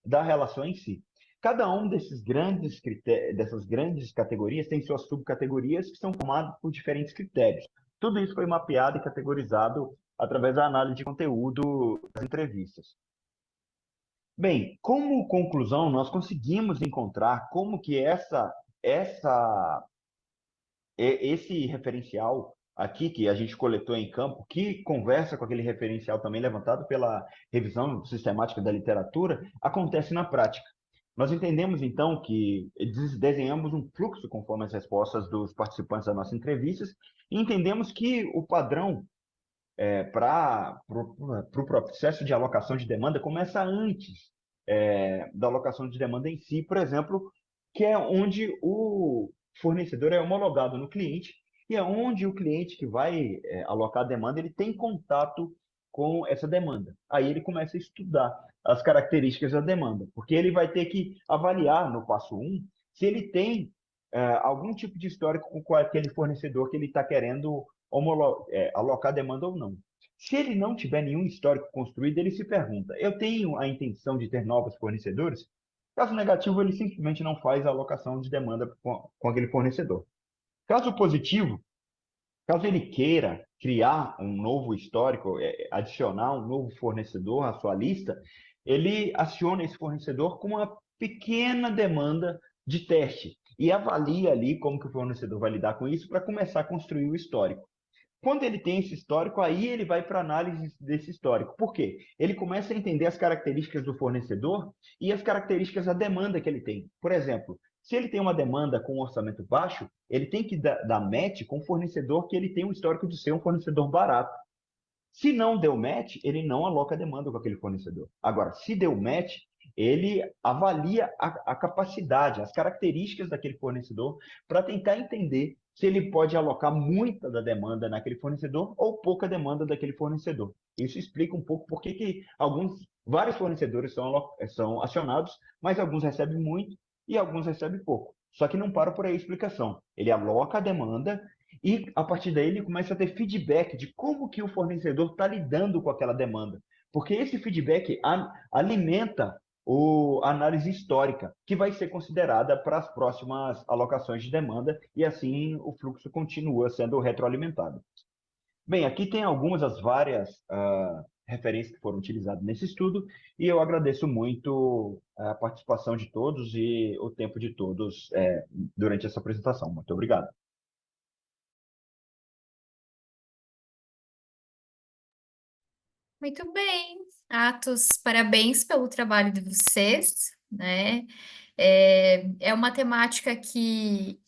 da relação em si. Cada um desses dessas grandes categorias tem suas subcategorias que são formadas por diferentes critérios. Tudo isso foi mapeado e categorizado através da análise de conteúdo das entrevistas. Bem, como conclusão, nós conseguimos encontrar como que esse referencial aqui que a gente coletou em campo, que conversa com aquele referencial também levantado pela revisão sistemática da literatura, acontece na prática. Nós entendemos, então, que desenhamos um fluxo conforme as respostas dos participantes das nossas entrevistas e entendemos que o padrão para o processo de alocação de demanda começa antes da alocação de demanda em si, por exemplo, que é onde o fornecedor é homologado no cliente e é onde o cliente que vai alocar a demanda ele tem contato com essa demanda. Aí ele começa a estudar as características da demanda, porque ele vai ter que avaliar no passo 1 se ele tem algum tipo de histórico com aquele fornecedor que ele está querendo alocar demanda ou não. Se ele não tiver nenhum histórico construído, ele se pergunta: eu tenho a intenção de ter novos fornecedores? Caso negativo, ele simplesmente não faz a alocação de demanda com aquele fornecedor. Caso positivo, caso ele queira criar um novo histórico, adicionar um novo fornecedor à sua lista, ele aciona esse fornecedor com uma pequena demanda de teste e avalia ali como que o fornecedor vai lidar com isso para começar a construir o histórico. Quando ele tem esse histórico, aí ele vai para a análise desse histórico. Por quê? Ele começa a entender as características do fornecedor e as características da demanda que ele tem. Por exemplo, se ele tem uma demanda com um orçamento baixo, ele tem que dar match com o fornecedor que ele tem um histórico de ser um fornecedor barato. Se não deu match, ele não aloca a demanda com aquele fornecedor. Agora, se deu match, ele avalia a capacidade, as características daquele fornecedor para tentar entender se ele pode alocar muita da demanda naquele fornecedor ou pouca demanda daquele fornecedor. Isso explica um pouco por que vários fornecedores são acionados, mas alguns recebem muito e alguns recebem pouco. Só que não para por aí a explicação. Ele aloca a demanda e, a partir daí, ele começa a ter feedback de como que o fornecedor está lidando com aquela demanda. Porque esse feedback alimenta a análise histórica, que vai ser considerada para as próximas alocações de demanda, e assim o fluxo continua sendo retroalimentado. Bem, aqui tem algumas das várias referências que foram utilizadas nesse estudo, e eu agradeço muito a participação de todos e o tempo de todos durante essa apresentação. Muito obrigado. Muito bem, Atos, parabéns pelo trabalho de vocês, né? É uma temática que,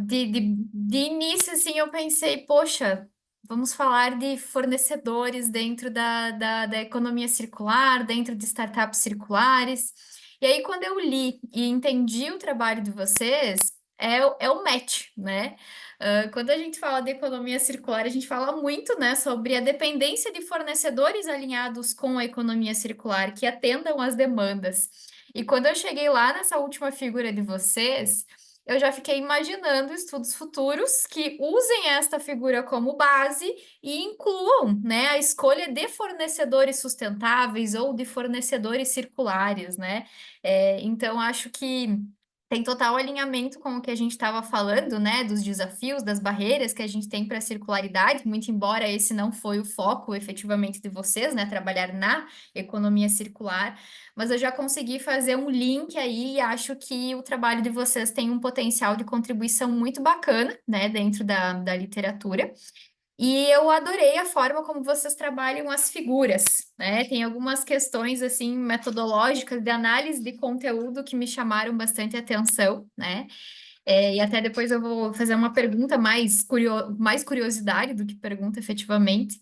de início, assim, eu pensei, poxa, vamos falar de fornecedores dentro da economia circular, dentro de startups circulares. E aí, quando eu li e entendi o trabalho de vocês, é o match, né? Quando a gente fala de economia circular, a gente fala muito, né, sobre a dependência de fornecedores alinhados com a economia circular, que atendam às demandas. E quando eu cheguei lá nessa última figura de vocês, eu já fiquei imaginando estudos futuros que usem esta figura como base e incluam, né, a escolha de fornecedores sustentáveis ou de fornecedores circulares, né? Então, acho que tem total alinhamento com o que a gente estava falando, né, dos desafios, das barreiras que a gente tem para a circularidade, muito embora esse não foi o foco efetivamente de vocês, né, trabalhar na economia circular, mas eu já consegui fazer um link aí e acho que o trabalho de vocês tem um potencial de contribuição muito bacana, né, dentro da literatura. E eu adorei a forma como vocês trabalham as figuras, né? Tem algumas questões assim metodológicas de análise de conteúdo que me chamaram bastante atenção, né? E até depois eu vou fazer uma pergunta mais curiosidade do que pergunta efetivamente.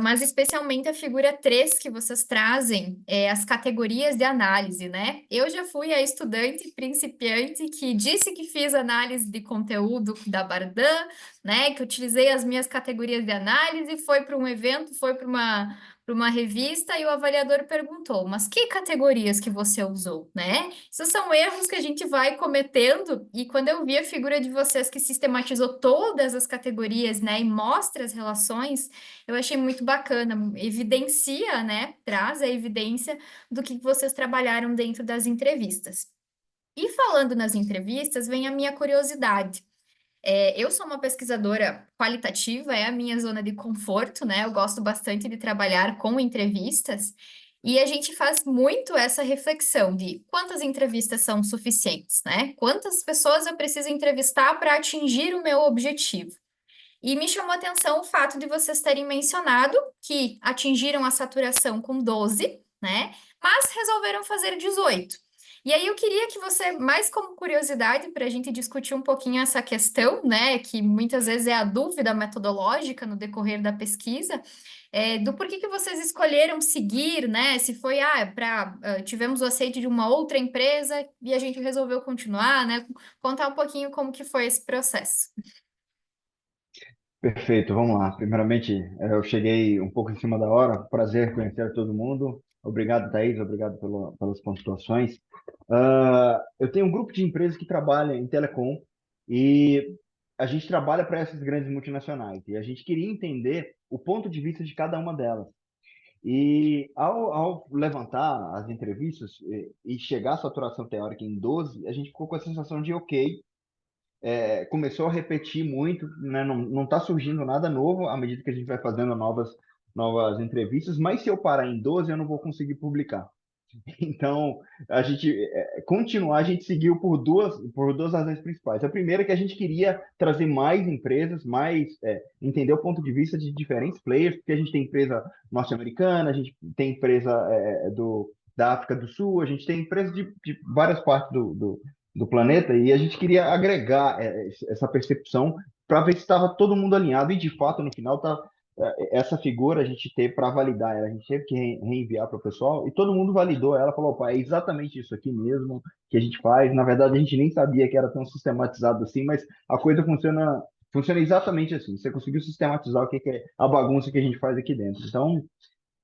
Mas especialmente a figura 3 que vocês trazem, as categorias de análise, né? Eu já fui a estudante principiante que disse que fiz análise de conteúdo da Bardan, né? Que utilizei as minhas categorias de análise, foi para um evento, foi para uma revista e o avaliador perguntou: mas que categorias que você usou, né? Esses são erros que a gente vai cometendo, e quando eu vi a figura de vocês que sistematizou todas as categorias, né, e mostra as relações, eu achei muito bacana, evidencia, né, traz a evidência do que vocês trabalharam dentro das entrevistas. E falando nas entrevistas, vem a minha curiosidade. Eu sou uma pesquisadora qualitativa, é a minha zona de conforto, né? Eu gosto bastante de trabalhar com entrevistas, e a gente faz muito essa reflexão de quantas entrevistas são suficientes, né? Quantas pessoas eu preciso entrevistar para atingir o meu objetivo? E me chamou a atenção o fato de vocês terem mencionado que atingiram a saturação com 12, né? Mas resolveram fazer 18. E aí eu queria que você, mais como curiosidade, para a gente discutir um pouquinho essa questão, né? Que muitas vezes é a dúvida metodológica no decorrer da pesquisa, do porquê que vocês escolheram seguir, né? Se foi, tivemos o aceite de uma outra empresa e a gente resolveu continuar, né? Contar um pouquinho como que foi esse processo. Perfeito, vamos lá. Primeiramente, eu cheguei um pouco em cima da hora. Prazer conhecer todo mundo. Obrigado, Thaís. Obrigado pelas pontuações. Eu tenho um grupo de empresas que trabalha em telecom e a gente trabalha para essas grandes multinacionais. E a gente queria entender o ponto de vista de cada uma delas. E ao levantar as entrevistas e chegar à saturação teórica em 12, a gente ficou com a sensação de, ok, começou a repetir muito, né? Não está surgindo nada novo à medida que a gente vai fazendo novas entrevistas, mas se eu parar em 12, eu não vou conseguir publicar. Então, a gente continuar, a gente seguiu por duas razões principais. A primeira é que a gente queria trazer mais empresas, entender o ponto de vista de diferentes players, porque a gente tem empresa norte-americana, a gente tem empresa da África do Sul, a gente tem empresas de várias partes do planeta, e a gente queria agregar essa percepção para ver se estava todo mundo alinhado, e de fato, no final, essa figura a gente teve para validar ela, a gente teve que reenviar para o pessoal, e todo mundo validou ela, falou: opa, é exatamente isso aqui mesmo que a gente faz. Na verdade, a gente nem sabia que era tão sistematizado assim, mas a coisa funciona exatamente assim. Você conseguiu sistematizar o que é a bagunça que a gente faz aqui dentro. Então,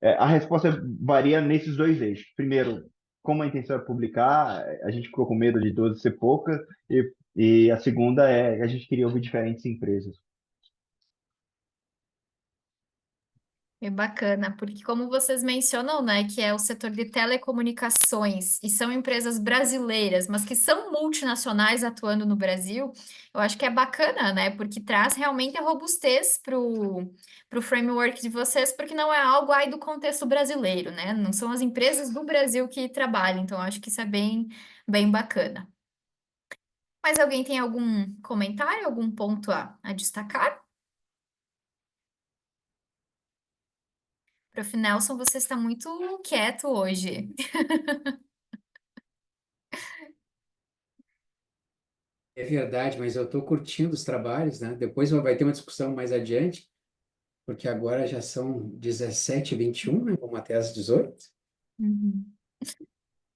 a resposta varia nesses dois eixos. Primeiro, como a intenção é publicar, a gente ficou com medo de 12 ser pouca, e a segunda é a gente queria ouvir diferentes empresas. É bacana, porque como vocês mencionam, né, que é o setor de telecomunicações e são empresas brasileiras, mas que são multinacionais atuando no Brasil, eu acho que é bacana, né, porque traz realmente a robustez pro framework de vocês, porque não é algo aí do contexto brasileiro, né, não são as empresas do Brasil que trabalham, então eu acho que isso é bem bacana. Mas alguém tem algum comentário, algum ponto a destacar? Prof. Nelson, você está muito quieto hoje. É verdade, mas eu estou curtindo os trabalhos, né? Depois vai ter uma discussão mais adiante, porque agora já são 17h21, né? Vamos até às 18. Uhum.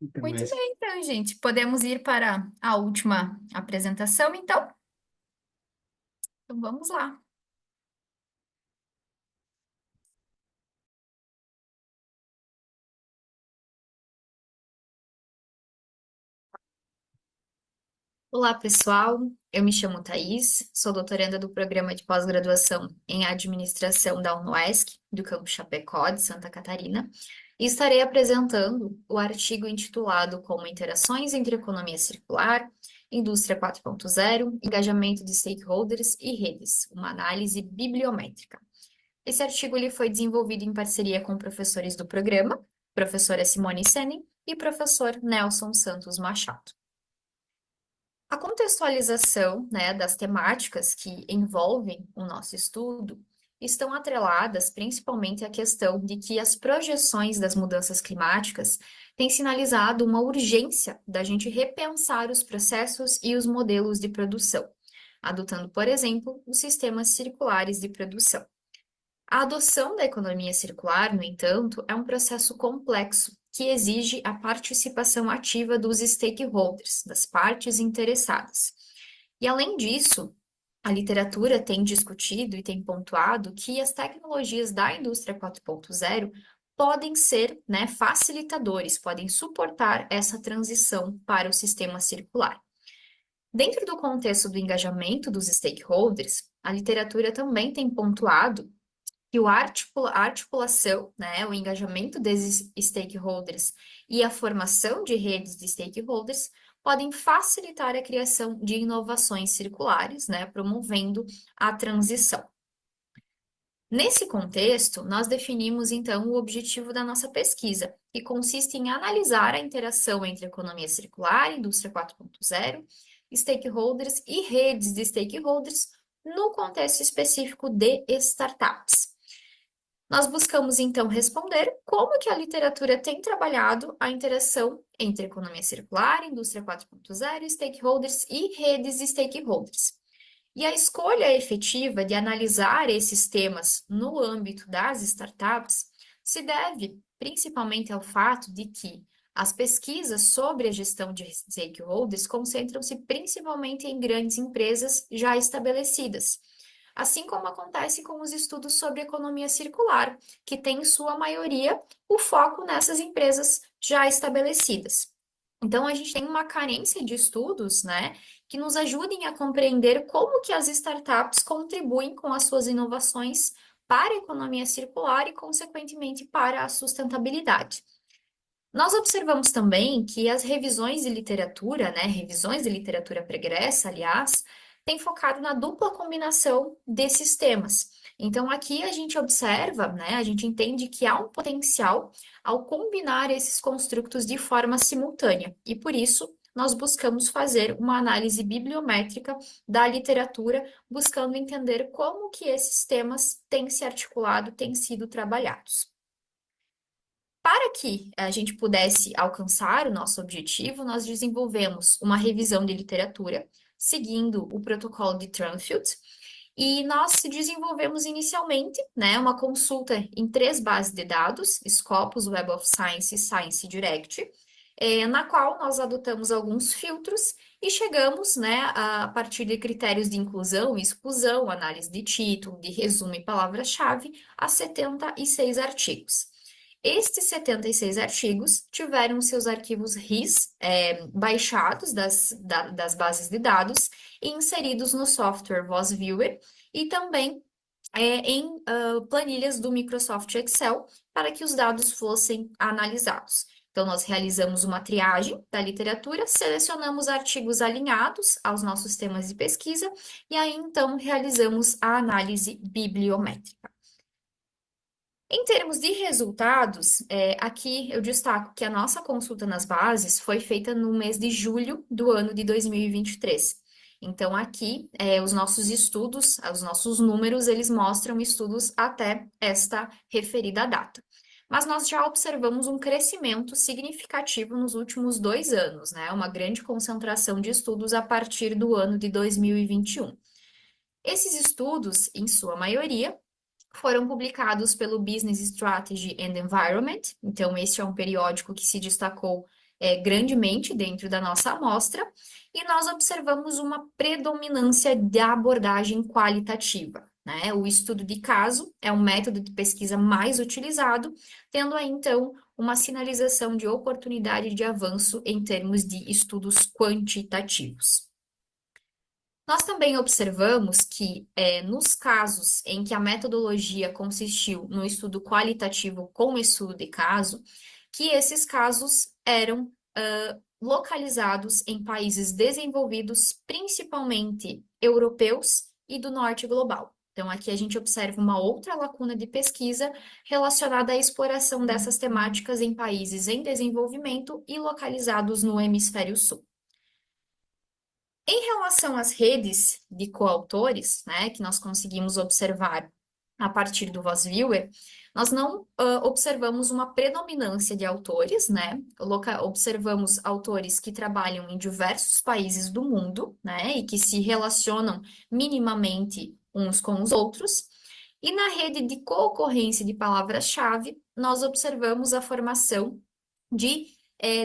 Então, Muito mas bem, então, gente. Podemos ir para a última apresentação, então? Então, vamos lá. Olá, pessoal. Eu me chamo Thaís, sou doutoranda do programa de pós-graduação em administração da UniUESC, do campus Chapecó, de Santa Catarina, e estarei apresentando o artigo intitulado como Interações entre Economia Circular, Indústria 4.0, Engajamento de Stakeholders e Redes, uma análise bibliométrica. Esse artigo ele foi desenvolvido em parceria com professores do programa, professora Simone Sennen e professor Nelson Santos Machado. A contextualização, né, das temáticas que envolvem o nosso estudo estão atreladas principalmente à questão de que as projeções das mudanças climáticas têm sinalizado uma urgência da gente repensar os processos e os modelos de produção, adotando, por exemplo, os sistemas circulares de produção. A adoção da economia circular, no entanto, é um processo complexo que exige a participação ativa dos stakeholders, das partes interessadas. E, além disso, a literatura tem discutido e tem pontuado que as tecnologias da indústria 4.0 podem ser, né, facilitadores, podem suportar essa transição para o sistema circular. Dentro do contexto do engajamento dos stakeholders, a literatura também tem pontuado que a articulação, né, o engajamento desses stakeholders e a formação de redes de stakeholders podem facilitar a criação de inovações circulares, né, promovendo a transição. Nesse contexto, nós definimos então o objetivo da nossa pesquisa, que consiste em analisar a interação entre economia circular, indústria 4.0, stakeholders e redes de stakeholders no contexto específico de startups. Nós buscamos, então, responder como que a literatura tem trabalhado a interação entre economia circular, indústria 4.0, stakeholders e redes de stakeholders. E a escolha efetiva de analisar esses temas no âmbito das startups se deve principalmente ao fato de que as pesquisas sobre a gestão de stakeholders concentram-se principalmente em grandes empresas já estabelecidas, assim como acontece com os estudos sobre economia circular, que tem em sua maioria o foco nessas empresas já estabelecidas. Então, a gente tem uma carência de estudos, né, que nos ajudem a compreender como que as startups contribuem com as suas inovações para a economia circular e, consequentemente, para a sustentabilidade. Nós observamos também que as revisões de literatura, né, revisões de literatura pregressa, aliás, têm focado na dupla combinação desses temas. Então, aqui a gente observa, né, a gente entende que há um potencial ao combinar esses construtos de forma simultânea, e por isso nós buscamos fazer uma análise bibliométrica da literatura, buscando entender como que esses temas têm se articulado, têm sido trabalhados. Para que a gente pudesse alcançar o nosso objetivo, nós desenvolvemos uma revisão de literatura, seguindo o protocolo de Tramfield, e nós desenvolvemos inicialmente, né, uma consulta em 3 bases de dados, Scopus, Web of Science e Science Direct, na qual nós adotamos alguns filtros e chegamos, né, a partir de critérios de inclusão e exclusão, análise de título, de resumo e palavra-chave, a 76 artigos. Estes 76 artigos tiveram seus arquivos RIS baixados das bases de dados e inseridos no software Voz Viewer e também em planilhas do Microsoft Excel para que os dados fossem analisados. Então, nós realizamos uma triagem da literatura, selecionamos artigos alinhados aos nossos temas de pesquisa e aí, então, realizamos a análise bibliométrica. Em termos de resultados, aqui eu destaco que a nossa consulta nas bases foi feita no mês de julho do ano de 2023. Então, aqui, os nossos estudos, os nossos números, eles mostram estudos até esta referida data. Mas nós já observamos um crescimento significativo nos últimos 2 anos, né? Uma grande concentração de estudos a partir do ano de 2021. Esses estudos, em sua maioria, foram publicados pelo Business Strategy and Environment. Então, esse é um periódico que se destacou grandemente dentro da nossa amostra, e nós observamos uma predominância da abordagem qualitativa, né? O estudo de caso é um método de pesquisa mais utilizado, tendo aí, então, uma sinalização de oportunidade de avanço em termos de estudos quantitativos. Nós também observamos que, nos casos em que a metodologia consistiu no estudo qualitativo com estudo de caso, que esses casos eram localizados em países desenvolvidos, principalmente europeus e do norte global. Então, aqui a gente observa uma outra lacuna de pesquisa relacionada à exploração dessas temáticas em países em desenvolvimento e localizados no hemisfério sul. Em relação às redes de coautores, né, que nós conseguimos observar a partir do VozViewer, nós não observamos uma predominância de autores, né? Observamos autores que trabalham em diversos países do mundo, né, e que se relacionam minimamente uns com os outros. E na rede de concorrência de palavras-chave, nós observamos a formação de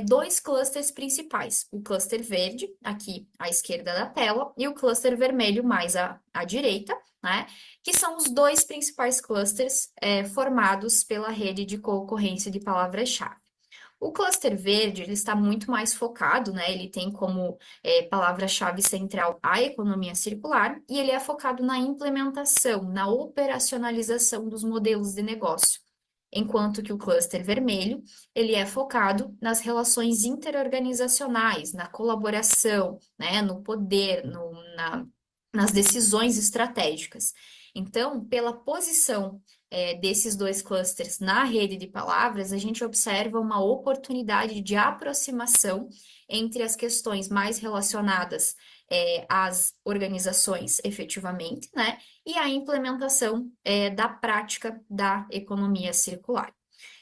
dois clusters principais, o cluster verde, aqui à esquerda da tela, e o cluster vermelho mais à direita, né? Que são os dois principais clusters formados pela rede de concorrência de palavras-chave. O cluster verde, ele está muito mais focado, né? Ele tem como palavra-chave central a economia circular, e ele é focado na implementação, na operacionalização dos modelos de negócio. Enquanto que o cluster vermelho, ele é focado nas relações interorganizacionais, na colaboração, né, no poder, nas decisões estratégicas. Então, pela posição desses dois clusters na rede de palavras, a gente observa uma oportunidade de aproximação entre as questões mais relacionadas às organizações efetivamente, né, e a implementação da prática da economia circular.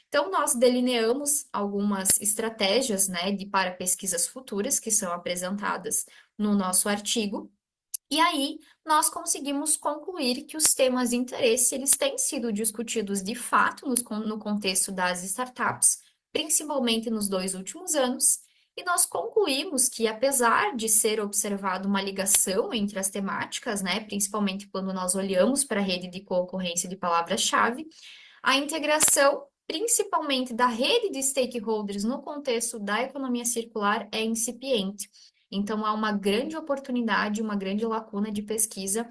Então, nós delineamos algumas estratégias, né, para pesquisas futuras que são apresentadas no nosso artigo, e aí nós conseguimos concluir que os temas de interesse, eles têm sido discutidos de fato no contexto das startups, principalmente nos 2 últimos anos, e nós concluímos que, apesar de ser observado uma ligação entre as temáticas, né, principalmente quando nós olhamos para a rede de concorrência de palavras-chave, a integração, principalmente da rede de stakeholders no contexto da economia circular, é incipiente. Então, há uma grande oportunidade, uma grande lacuna de pesquisa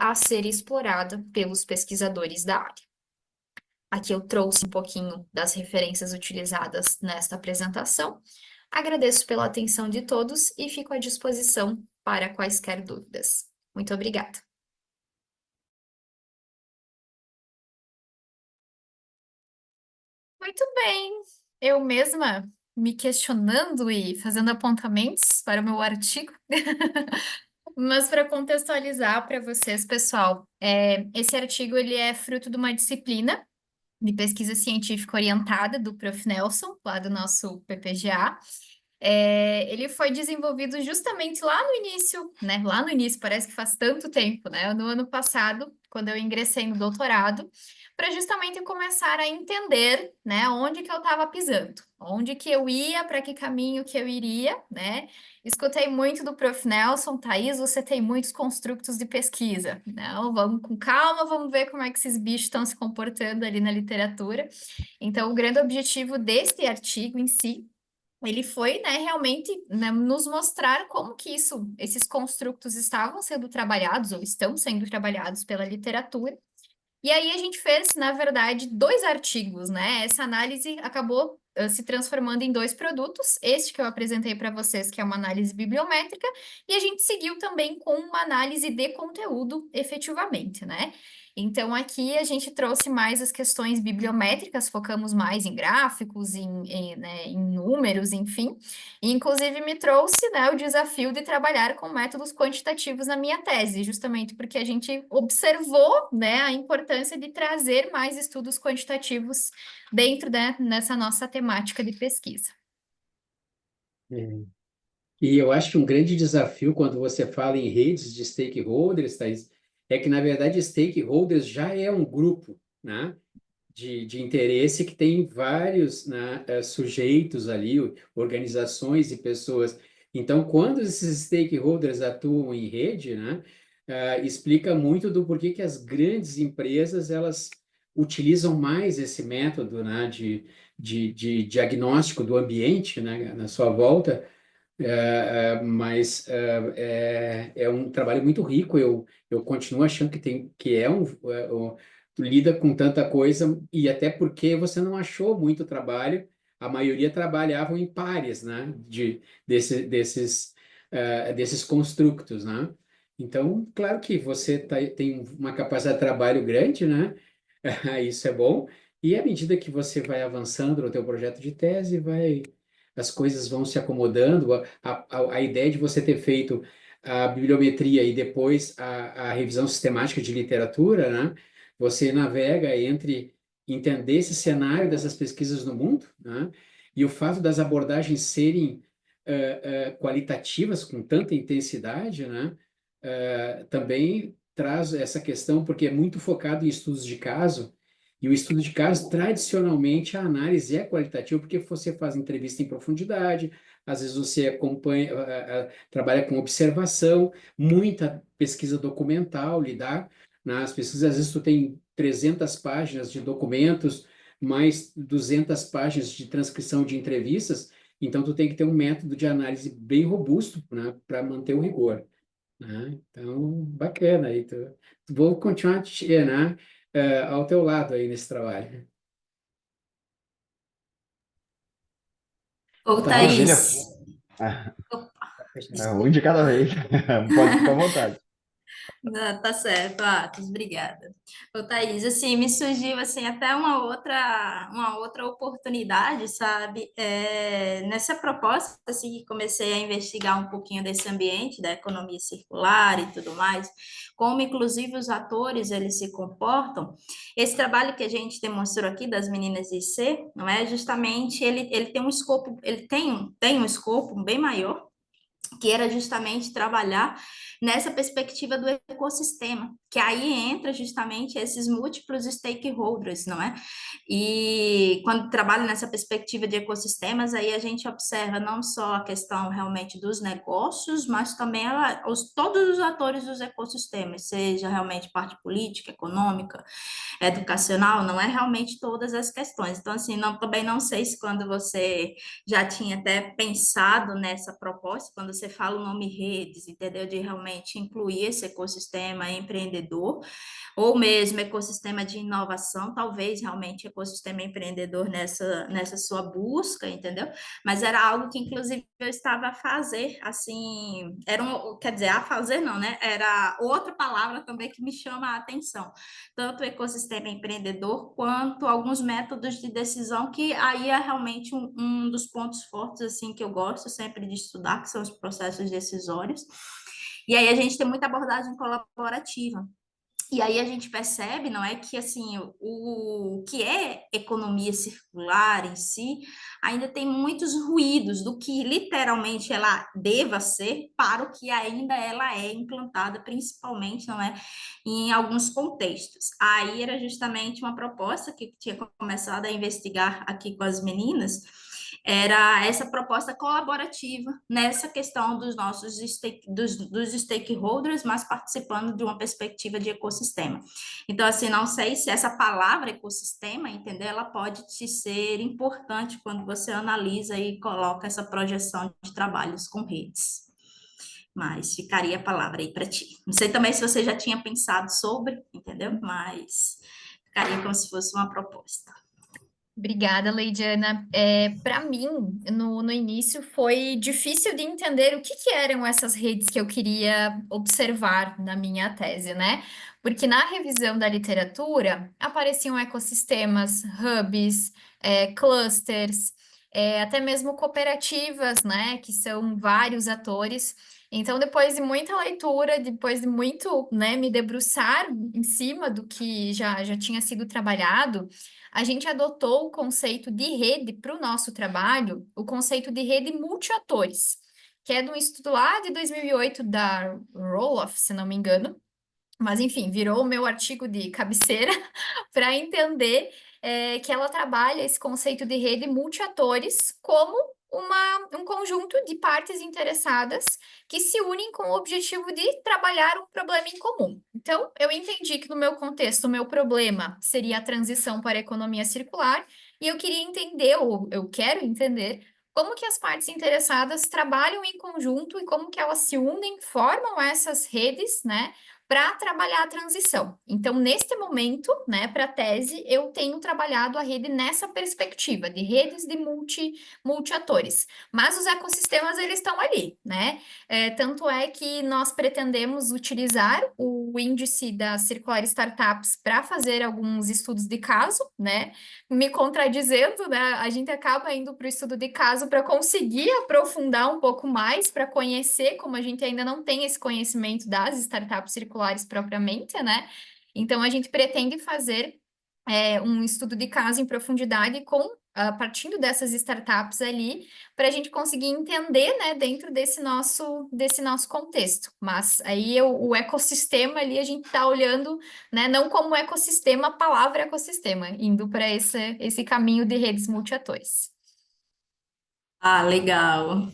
a ser explorada pelos pesquisadores da área. Aqui eu trouxe um pouquinho das referências utilizadas nesta apresentação. Agradeço pela atenção de todos e fico à disposição para quaisquer dúvidas. Muito obrigada. Muito bem, eu mesma me questionando e fazendo apontamentos para o meu artigo. Mas para contextualizar para vocês, pessoal, esse artigo ele é fruto de uma disciplina de pesquisa científica orientada do Prof. Nelson, lá do nosso PPGA. Ele foi desenvolvido justamente lá no início, né? Lá no início, parece que faz tanto tempo, né? No ano passado, quando eu ingressei no doutorado, para justamente começar a entender, né, onde que eu estava pisando, onde que eu ia, para que caminho que eu iria, né? Escutei muito do Prof. Nelson, Thaís, você tem muitos construtos de pesquisa. Não, vamos com calma, vamos ver como é que esses bichos estão se comportando ali na literatura. Então, o grande objetivo deste artigo em si ele foi, né, realmente, né, nos mostrar como que esses construtos estavam sendo trabalhados ou estão sendo trabalhados pela literatura. E aí a gente fez, na verdade, 2 artigos, né? Essa análise acabou se transformando em 2 produtos. Este que eu apresentei para vocês, que é uma análise bibliométrica, e a gente seguiu também com uma análise de conteúdo, efetivamente, né? Então, aqui a gente trouxe mais as questões bibliométricas, focamos mais em gráficos, né, em números, enfim. E, inclusive, me trouxe, né, o desafio de trabalhar com métodos quantitativos na minha tese, justamente porque a gente observou, né, a importância de trazer mais estudos quantitativos dentro, né, nessa nossa temática de pesquisa. É. E eu acho que um grande desafio quando você fala em redes de stakeholders, Thaís, é que, na verdade, stakeholders já é um grupo, né, de interesse que tem vários, né, sujeitos ali, organizações e pessoas. Então, quando esses stakeholders atuam em rede, né, explica muito do porquê que as grandes empresas elas utilizam mais esse método, né, de diagnóstico do ambiente, né, na sua volta, mas é um trabalho muito rico. Eu continuo achando que tu lida com tanta coisa, e até porque você não achou muito trabalho, a maioria trabalhavam em pares, né? Desses construtos, né? Então, claro que você tem uma capacidade de trabalho grande, né? Isso é bom. E à medida que você vai avançando no teu projeto de tese, as coisas vão se acomodando. A ideia de você ter feito a bibliometria e depois a revisão sistemática de literatura, né? Você navega entre entender esse cenário dessas pesquisas no mundo, né? E o fato das abordagens serem qualitativas com tanta intensidade, né? Também traz essa questão, porque é muito focado em estudos de caso, e o estudo de caso, tradicionalmente, a análise é qualitativa, porque você faz entrevista em profundidade, às vezes você acompanha, trabalha com observação, muita pesquisa documental, lidar nas pesquisas, às vezes tu tem 300 páginas de documentos, mais 200 páginas de transcrição de entrevistas, então tu tem que ter um método de análise bem robusto, né, para manter o rigor, né? Então, bacana aí. Vou continuar né, ao teu lado aí nesse trabalho. Ô, Maravilha. Thaís. Ah, Opa, um de desculpa. cada vez. Pode ficar à vontade. Tá certo, Atos, obrigada. Ô, Thaís, assim, me surgiu, assim, até uma outra oportunidade, sabe? Nessa proposta, assim, que comecei a investigar um pouquinho desse ambiente, da economia circular e tudo mais, como, inclusive, os atores, eles se comportam. Esse trabalho que a gente demonstrou aqui, das meninas IC, não é? Justamente, ele tem um escopo, tem um escopo bem maior, que era justamente trabalhar nessa perspectiva do ecossistema, que aí entra justamente esses múltiplos stakeholders, não é? E quando trabalha nessa perspectiva de ecossistemas, aí a gente observa não só a questão realmente dos negócios, mas também todos os atores dos ecossistemas, seja realmente parte política, econômica, educacional, não é realmente todas as questões. Então, assim, também não sei se quando você já tinha até pensado nessa proposta, quando você fala o nome redes, entendeu? De realmente incluir esse ecossistema empreendedor, ou mesmo ecossistema de inovação, talvez realmente ecossistema empreendedor nessa sua busca, entendeu? Mas era algo que, inclusive, eu estava a fazer, assim, quer dizer, a fazer não, né? Era outra palavra também que me chama a atenção, tanto o ecossistema empreendedor quanto alguns métodos de decisão, que aí é realmente um dos pontos fortes, assim, que eu gosto sempre de estudar, que são os processos decisórios. E aí a gente tem muita abordagem colaborativa. E aí a gente percebe, não é, que assim, o que é economia circular em si, ainda tem muitos ruídos do que literalmente ela deva ser para o que ainda ela é implantada, principalmente, não é, em alguns contextos. Aí era justamente uma proposta que tinha começado a investigar aqui com as meninas, era essa proposta colaborativa nessa questão dos stakeholders, mas participando de uma perspectiva de ecossistema. Então, assim, não sei se essa palavra ecossistema, entendeu? Ela pode te ser importante quando você analisa e coloca essa projeção de trabalhos com redes. Mas ficaria a palavra aí para ti. Não sei também se você já tinha pensado sobre, entendeu? Mas ficaria como se fosse uma proposta. Obrigada, Leidiana. Para mim, no início, foi difícil de entender o que eram essas redes que eu queria observar na minha tese, né? Porque na revisão da literatura apareciam ecossistemas, hubs, clusters, até mesmo cooperativas, né? Que são vários atores. Então, depois de muita leitura, depois de muito, né, me debruçar em cima do que já tinha sido trabalhado, a gente adotou o conceito de rede para o nosso trabalho, o conceito de rede multiatores, que é de um estudo lá de 2008 da Roloff, se não me engano, Mas, enfim, virou o meu artigo de cabeceira para entender que ela trabalha esse conceito de rede multiatores como um conjunto de partes interessadas que se unem com o objetivo de trabalhar um problema em comum. Então, eu entendi que no meu contexto, o meu problema seria a transição para a economia circular, e eu queria entender, ou eu quero entender, como que as partes interessadas trabalham em conjunto e como que elas se unem, formam essas redes, né? Para trabalhar a transição. Então, neste momento, né, para a tese, eu tenho trabalhado a rede nessa perspectiva de redes de multiatores. Mas os ecossistemas, eles estão ali, né? Tanto é que nós pretendemos utilizar o índice das Circular Startups para fazer alguns estudos de caso, né? Me contradizendo, né? A gente acaba indo para o estudo de caso para conseguir aprofundar um pouco mais, para conhecer, como a gente ainda não tem esse conhecimento das startups circulares propriamente, né? Então, a gente pretende fazer um estudo de caso em profundidade partindo dessas startups ali, para a gente conseguir entender, né, dentro desse nosso contexto. Mas aí o ecossistema ali a gente está olhando, né, não como ecossistema, a palavra ecossistema, indo para esse caminho de redes multiatores. Ah, legal.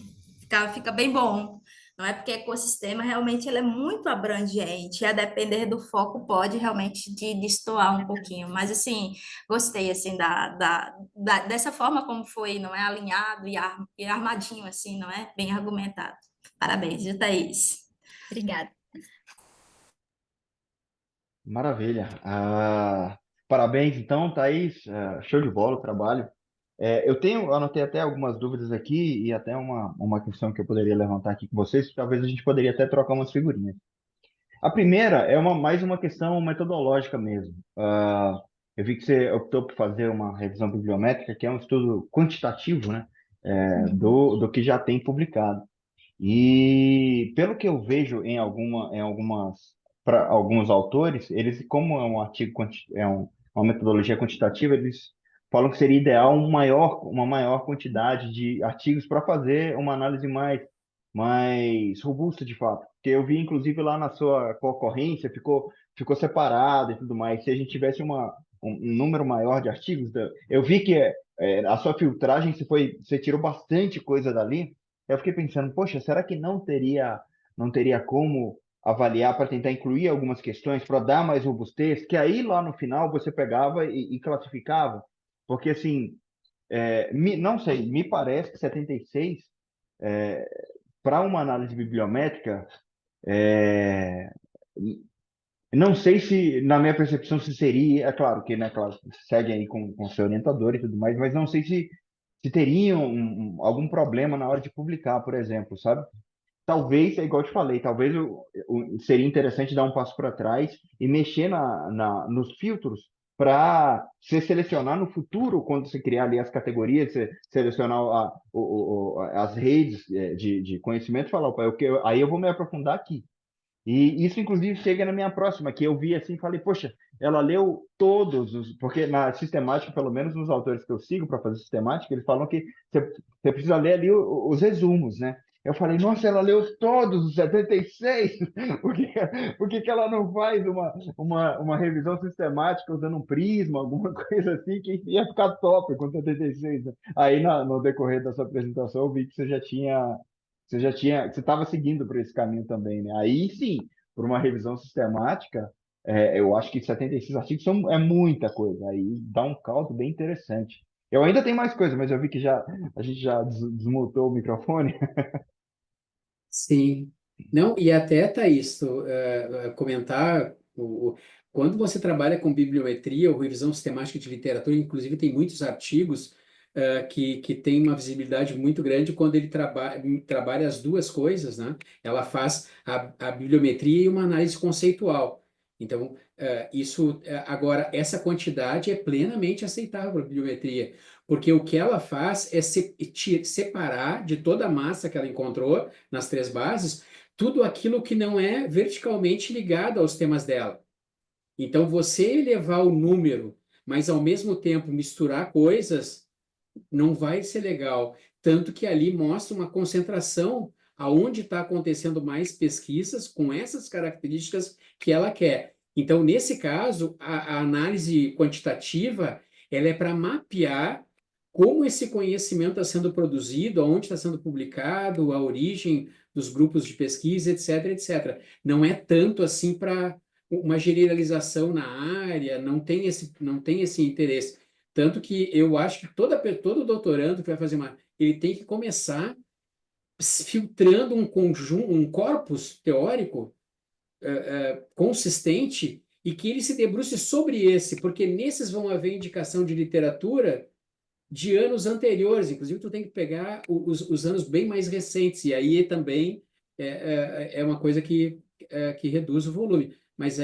Fica bem bom. Não é porque ecossistema realmente ele é muito abrangente, a depender do foco pode realmente destoar um pouquinho. Mas assim, gostei assim dessa forma como foi, não é alinhado e armadinho assim, não é? Bem argumentado. Parabéns, viu, Thaís? Obrigada. Maravilha. Parabéns, então, Thaís. Show de bola o trabalho. Anotei até algumas dúvidas aqui e até uma questão que eu poderia levantar aqui com vocês, que talvez a gente poderia até trocar umas figurinhas. A primeira é mais uma questão metodológica mesmo. Eu vi que você optou por fazer uma revisão bibliométrica, que é um estudo quantitativo, né, do que já tem publicado. E pelo que eu vejo para alguns autores, eles, como é um artigo, uma metodologia quantitativa, eles falam que seria ideal uma maior quantidade de artigos para fazer uma análise mais robusta de fato. Porque eu vi, inclusive, lá na sua concorrência, ficou separado e tudo mais. Se a gente tivesse um número maior de artigos, eu vi que a sua filtragem, você tirou bastante coisa dali. Eu fiquei pensando, poxa, será que não teria como avaliar para tentar incluir algumas questões para dar mais robustez? Que aí lá no final você pegava e classificava? Porque assim, não sei, me parece que 76 para uma análise bibliométrica, é, não sei se, na minha percepção, se seria, é claro que, né, claro, segue aí com seu orientador e tudo mais, mas não sei se teriam algum problema na hora de publicar, por exemplo, sabe? Talvez, é igual eu te falei, talvez seria interessante dar um passo para trás e mexer nos filtros para você selecionar no futuro, quando você criar ali as categorias, você selecionar as redes de conhecimento e falar, opa, aí eu vou me aprofundar aqui. E isso, inclusive, chega na minha próxima, que eu vi assim e falei, poxa, ela leu porque na sistemática, pelo menos nos autores que eu sigo para fazer sistemática, eles falam que você precisa ler ali os resumos, né? Eu falei, nossa, ela leu todos os 76? Por que ela não faz uma revisão sistemática usando um prisma, alguma coisa assim, que ia ficar top com 76, né? Aí, no decorrer da sua apresentação, eu vi que você estava seguindo por esse caminho também, né? Aí sim, por uma revisão sistemática, eu acho que 76 artigos é muita coisa. Aí dá um caldo bem interessante. Eu ainda tenho mais coisa, mas eu vi que a gente já desmutou o microfone. Sim. Não, e até, Thaís, comentar, quando você trabalha com bibliometria ou revisão sistemática de literatura, inclusive tem muitos artigos que tem uma visibilidade muito grande quando ele trabalha as duas coisas, né? Ela faz a bibliometria e uma análise conceitual. Então, agora, essa quantidade é plenamente aceitável para a bibliometria, porque o que ela faz é separar de toda a massa que ela encontrou nas três bases, tudo aquilo que não é verticalmente ligado aos temas dela. Então, você elevar o número, mas ao mesmo tempo misturar coisas, não vai ser legal. Tanto que ali mostra uma concentração aonde está acontecendo mais pesquisas com essas características que ela quer. Então, nesse caso, a análise quantitativa, ela é para mapear como esse conhecimento está sendo produzido, aonde está sendo publicado, a origem dos grupos de pesquisa, etc, etc. Não é tanto assim para uma generalização na área, não tem esse interesse. Tanto que eu acho que todo doutorando que vai fazer ele tem que começar filtrando um conjunto, um corpus teórico consistente e que ele se debruce sobre esse, porque nesses vão haver indicação de literatura de anos anteriores, inclusive tu tem que pegar os anos bem mais recentes, e aí também é uma coisa que reduz o volume, mas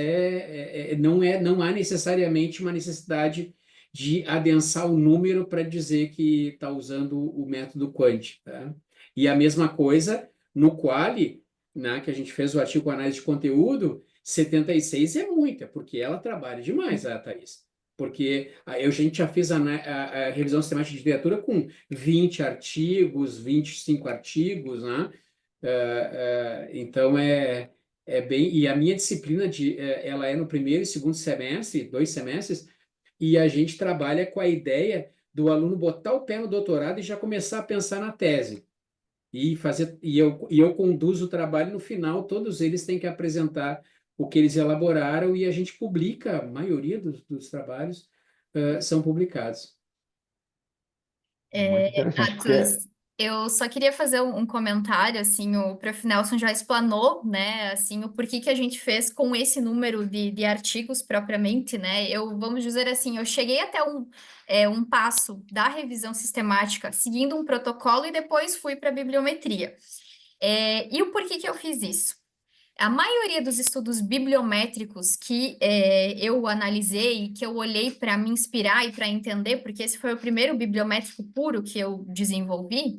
não há necessariamente uma necessidade de adensar o número para dizer que está usando o método Quant, tá? E a mesma coisa no Quali, né, que a gente fez o artigo com análise de conteúdo, 76 é muita, porque ela trabalha demais, a Thaís. Porque a gente já fez a revisão sistemática de literatura com 20 artigos, 25 artigos, né? Então, bem... E a minha disciplina, ela é no primeiro e segundo semestre, 2 semestres, e a gente trabalha com a ideia do aluno botar o pé no doutorado e já começar a pensar na tese. E eu conduzo o trabalho no final, todos eles têm que apresentar o que eles elaboraram e a gente publica, a maioria dos trabalhos são publicados. Muito interessante, porque Atos, eu só queria fazer um comentário, assim, o Prof. Nelson já explanou, né, assim, o porquê que a gente fez com esse número de artigos propriamente, né, vamos dizer assim, eu cheguei até um passo da revisão sistemática, seguindo um protocolo e depois fui para a bibliometria. E o porquê que eu fiz isso? A maioria dos estudos bibliométricos que eu analisei e que eu olhei para me inspirar e para entender, porque esse foi o primeiro bibliométrico puro que eu desenvolvi,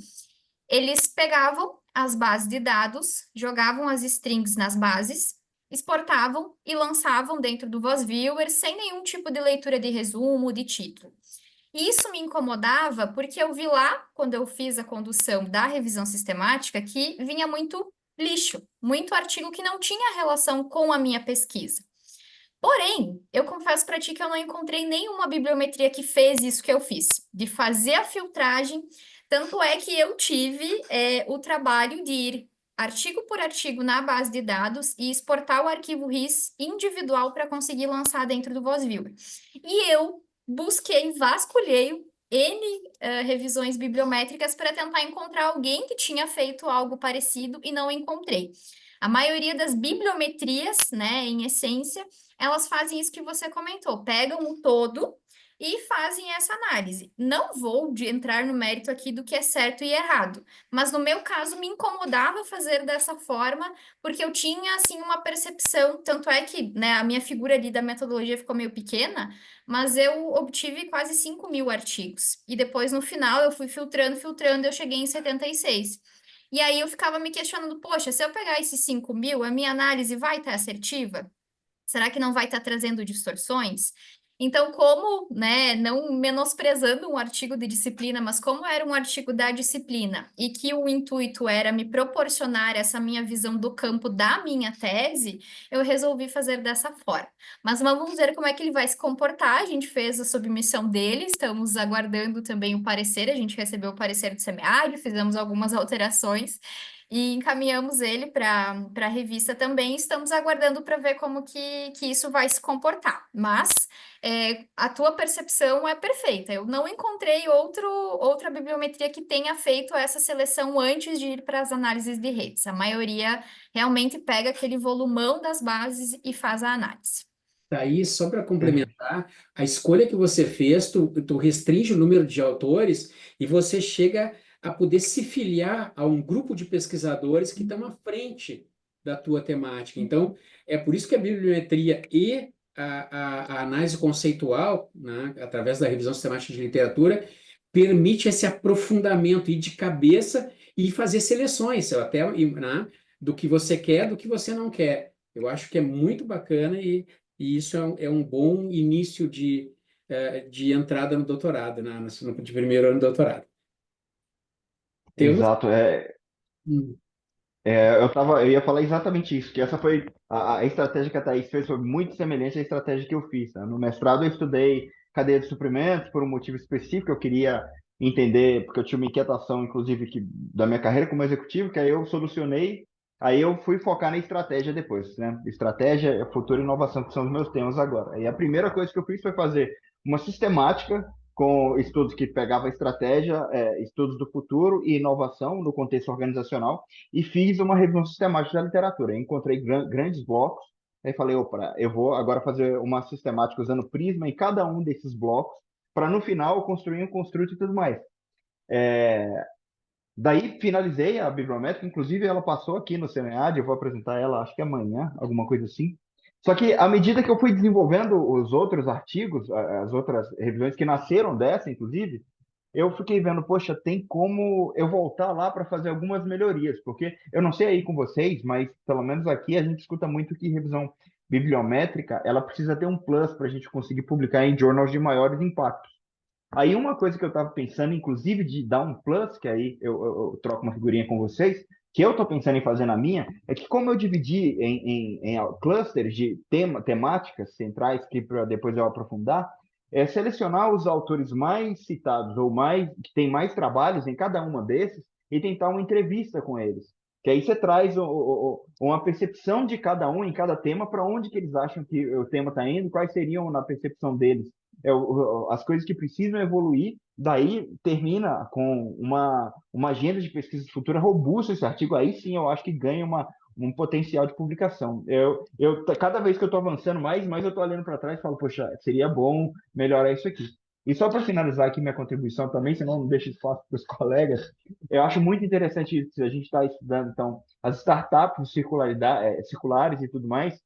eles pegavam as bases de dados, jogavam as strings nas bases, exportavam e lançavam dentro do VozViewer sem nenhum tipo de leitura de resumo, de título. E isso me incomodava porque eu vi lá, quando eu fiz a condução da revisão sistemática, que vinha muito lixo, muito artigo que não tinha relação com a minha pesquisa. Porém, eu confesso para ti que eu não encontrei nenhuma bibliometria que fez isso que eu fiz, de fazer a filtragem. Tanto é que eu tive o trabalho de ir artigo por artigo na base de dados e exportar o arquivo RIS individual para conseguir lançar dentro do VozViewer. E eu busquei, vasculhei N revisões bibliométricas para tentar encontrar alguém que tinha feito algo parecido e não encontrei. A maioria das bibliometrias, né, em essência, elas fazem isso que você comentou, pegam o todo e fazem essa análise. Não vou entrar no mérito aqui do que é certo e errado, mas no meu caso me incomodava fazer dessa forma, porque eu tinha, assim, uma percepção, tanto é que, né, a minha figura ali da metodologia ficou meio pequena, mas eu obtive quase 5.000 artigos. E depois, no final, eu fui filtrando, eu cheguei em 76. E aí eu ficava me questionando, poxa, se eu pegar esses 5.000, a minha análise vai estar assertiva? Será que não vai estar trazendo distorções? Então, como, né, não menosprezando um artigo de disciplina, mas como era um artigo da disciplina e que o intuito era me proporcionar essa minha visão do campo da minha tese, eu resolvi fazer dessa forma. Mas vamos ver como é que ele vai se comportar. A gente fez a submissão dele, estamos aguardando também o parecer, a gente recebeu o parecer do semiárido, fizemos algumas alterações e encaminhamos ele para a revista também. Estamos aguardando para ver como que isso vai se comportar. Mas a tua percepção é perfeita. Eu não encontrei outra bibliometria que tenha feito essa seleção antes de ir para as análises de redes. A maioria realmente pega aquele volumão das bases e faz a análise. Daí, só para complementar, a escolha que você fez, tu restringe o número de autores e você chega a poder se filiar a um grupo de pesquisadores que estão à frente da tua temática. Então, é por isso que a bibliometria e a análise conceitual, né, através da revisão sistemática de literatura, permite esse aprofundamento, ir de cabeça e fazer seleções, até, né, do que você quer, do que você não quer. Eu acho que é muito bacana e isso é um bom início de entrada no doutorado, né? De primeiro ano de doutorado. Temos... Exato. Hum. Eu ia falar exatamente isso, que essa foi a estratégia que a Thaís fez foi muito semelhante à estratégia que eu fiz, né? No mestrado eu estudei cadeia de suprimentos por um motivo específico, eu queria entender, porque eu tinha uma inquietação, inclusive, da minha carreira como executivo, que aí eu solucionei, aí eu fui focar na estratégia depois, né? Estratégia, futuro e inovação, que são os meus temas agora. E a primeira coisa que eu fiz foi fazer uma sistemática com estudos que pegavam estratégia, estudos do futuro e inovação no contexto organizacional, e fiz uma revisão sistemática da literatura. Eu encontrei grandes blocos, aí falei, opa, eu vou agora fazer uma sistemática usando Prisma em cada um desses blocos, para no final construir um construto e tudo mais. Daí finalizei a bibliométrica, inclusive ela passou aqui no SEMEAD, eu vou apresentar ela acho que amanhã, alguma coisa assim. Só que à medida que eu fui desenvolvendo os outros artigos, as outras revisões que nasceram dessa, inclusive, eu fiquei vendo, poxa, tem como eu voltar lá para fazer algumas melhorias, porque eu não sei aí com vocês, mas pelo menos aqui a gente escuta muito que revisão bibliométrica, ela precisa ter um plus para a gente conseguir publicar em journals de maiores impactos. Aí uma coisa que eu estava pensando, inclusive, de dar um plus, que aí eu troco uma figurinha com vocês, que eu estou pensando em fazer na minha, é que como eu dividi em clusters de temáticas centrais, que para depois eu aprofundar, é selecionar os autores mais citados ou mais que tem mais trabalhos em cada uma desses e tentar uma entrevista com eles. Que aí você traz uma percepção de cada um em cada tema, para onde que eles acham que o tema está indo, quais seriam na percepção deles as coisas que precisam evoluir, daí termina com uma agenda de pesquisa futura robusta esse artigo, aí sim eu acho que ganha um potencial de publicação. Cada vez que eu estou avançando mais eu estou olhando para trás e falo, poxa, seria bom melhorar isso aqui. E só para finalizar aqui minha contribuição também, senão não deixa espaço para os colegas, eu acho muito interessante se a gente está estudando, então, as startups circulares e tudo mais.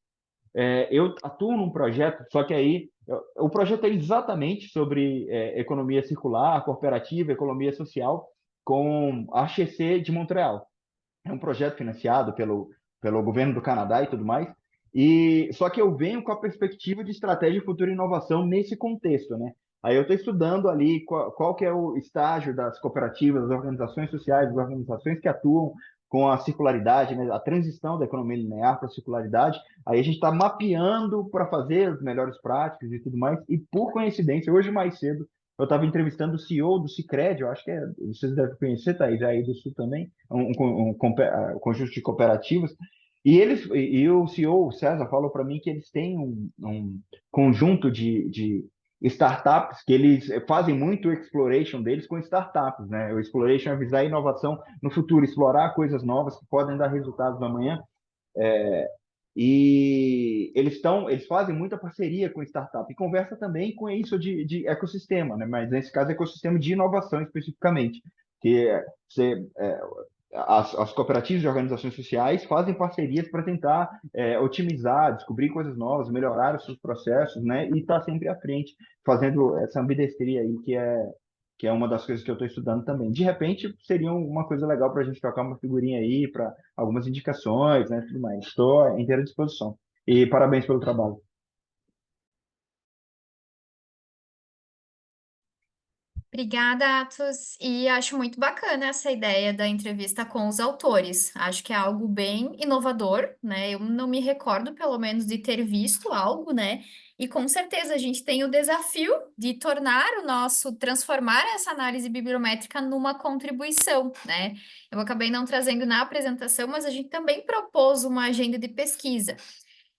Eu atuo num projeto, só que aí o projeto é exatamente sobre economia circular, cooperativa, economia social, com a HEC de Montreal. É um projeto financiado pelo governo do Canadá e tudo mais. E só que eu venho com a perspectiva de estratégia, futuro e inovação nesse contexto, né? Aí eu estou estudando ali qual que é o estágio das cooperativas, das organizações sociais, das organizações que atuam com a circularidade, né? A transição da economia linear para a circularidade. Aí a gente está mapeando para fazer as melhores práticas e tudo mais. E por coincidência, hoje mais cedo, eu estava entrevistando o CEO do Sicredi, eu acho que vocês devem conhecer, Thaís, é aí do Sul também, um conjunto de cooperativas. E o CEO, o César, falou para mim que eles têm um conjunto de startups que eles fazem muito o exploration deles com startups, né? O exploration é visar a inovação no futuro, explorar coisas novas que podem dar resultados amanhã. E eles fazem muita parceria com startup e conversa também com isso de ecossistema, né? Mas nesse caso, ecossistema de inovação especificamente, que você, as cooperativas de organizações sociais fazem parcerias para tentar otimizar, descobrir coisas novas, melhorar os seus processos, né? E estar sempre à frente, fazendo essa ambidestria aí que é uma das coisas que eu estou estudando também. De repente, seria uma coisa legal para a gente trocar uma figurinha aí, para algumas indicações, né, tudo mais. Estou à inteira disposição. E parabéns pelo trabalho. Obrigada, Atos. E acho muito bacana essa ideia da entrevista com os autores. Acho que é algo bem inovador, né? Eu não me recordo, pelo menos, de ter visto algo, né? E com certeza a gente tem o desafio de transformar essa análise bibliométrica numa contribuição, né? Eu acabei não trazendo na apresentação, mas a gente também propôs uma agenda de pesquisa.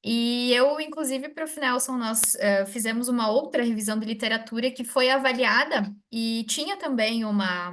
E eu, inclusive, para o Nelson, nós fizemos uma outra revisão de literatura que foi avaliada e tinha também uma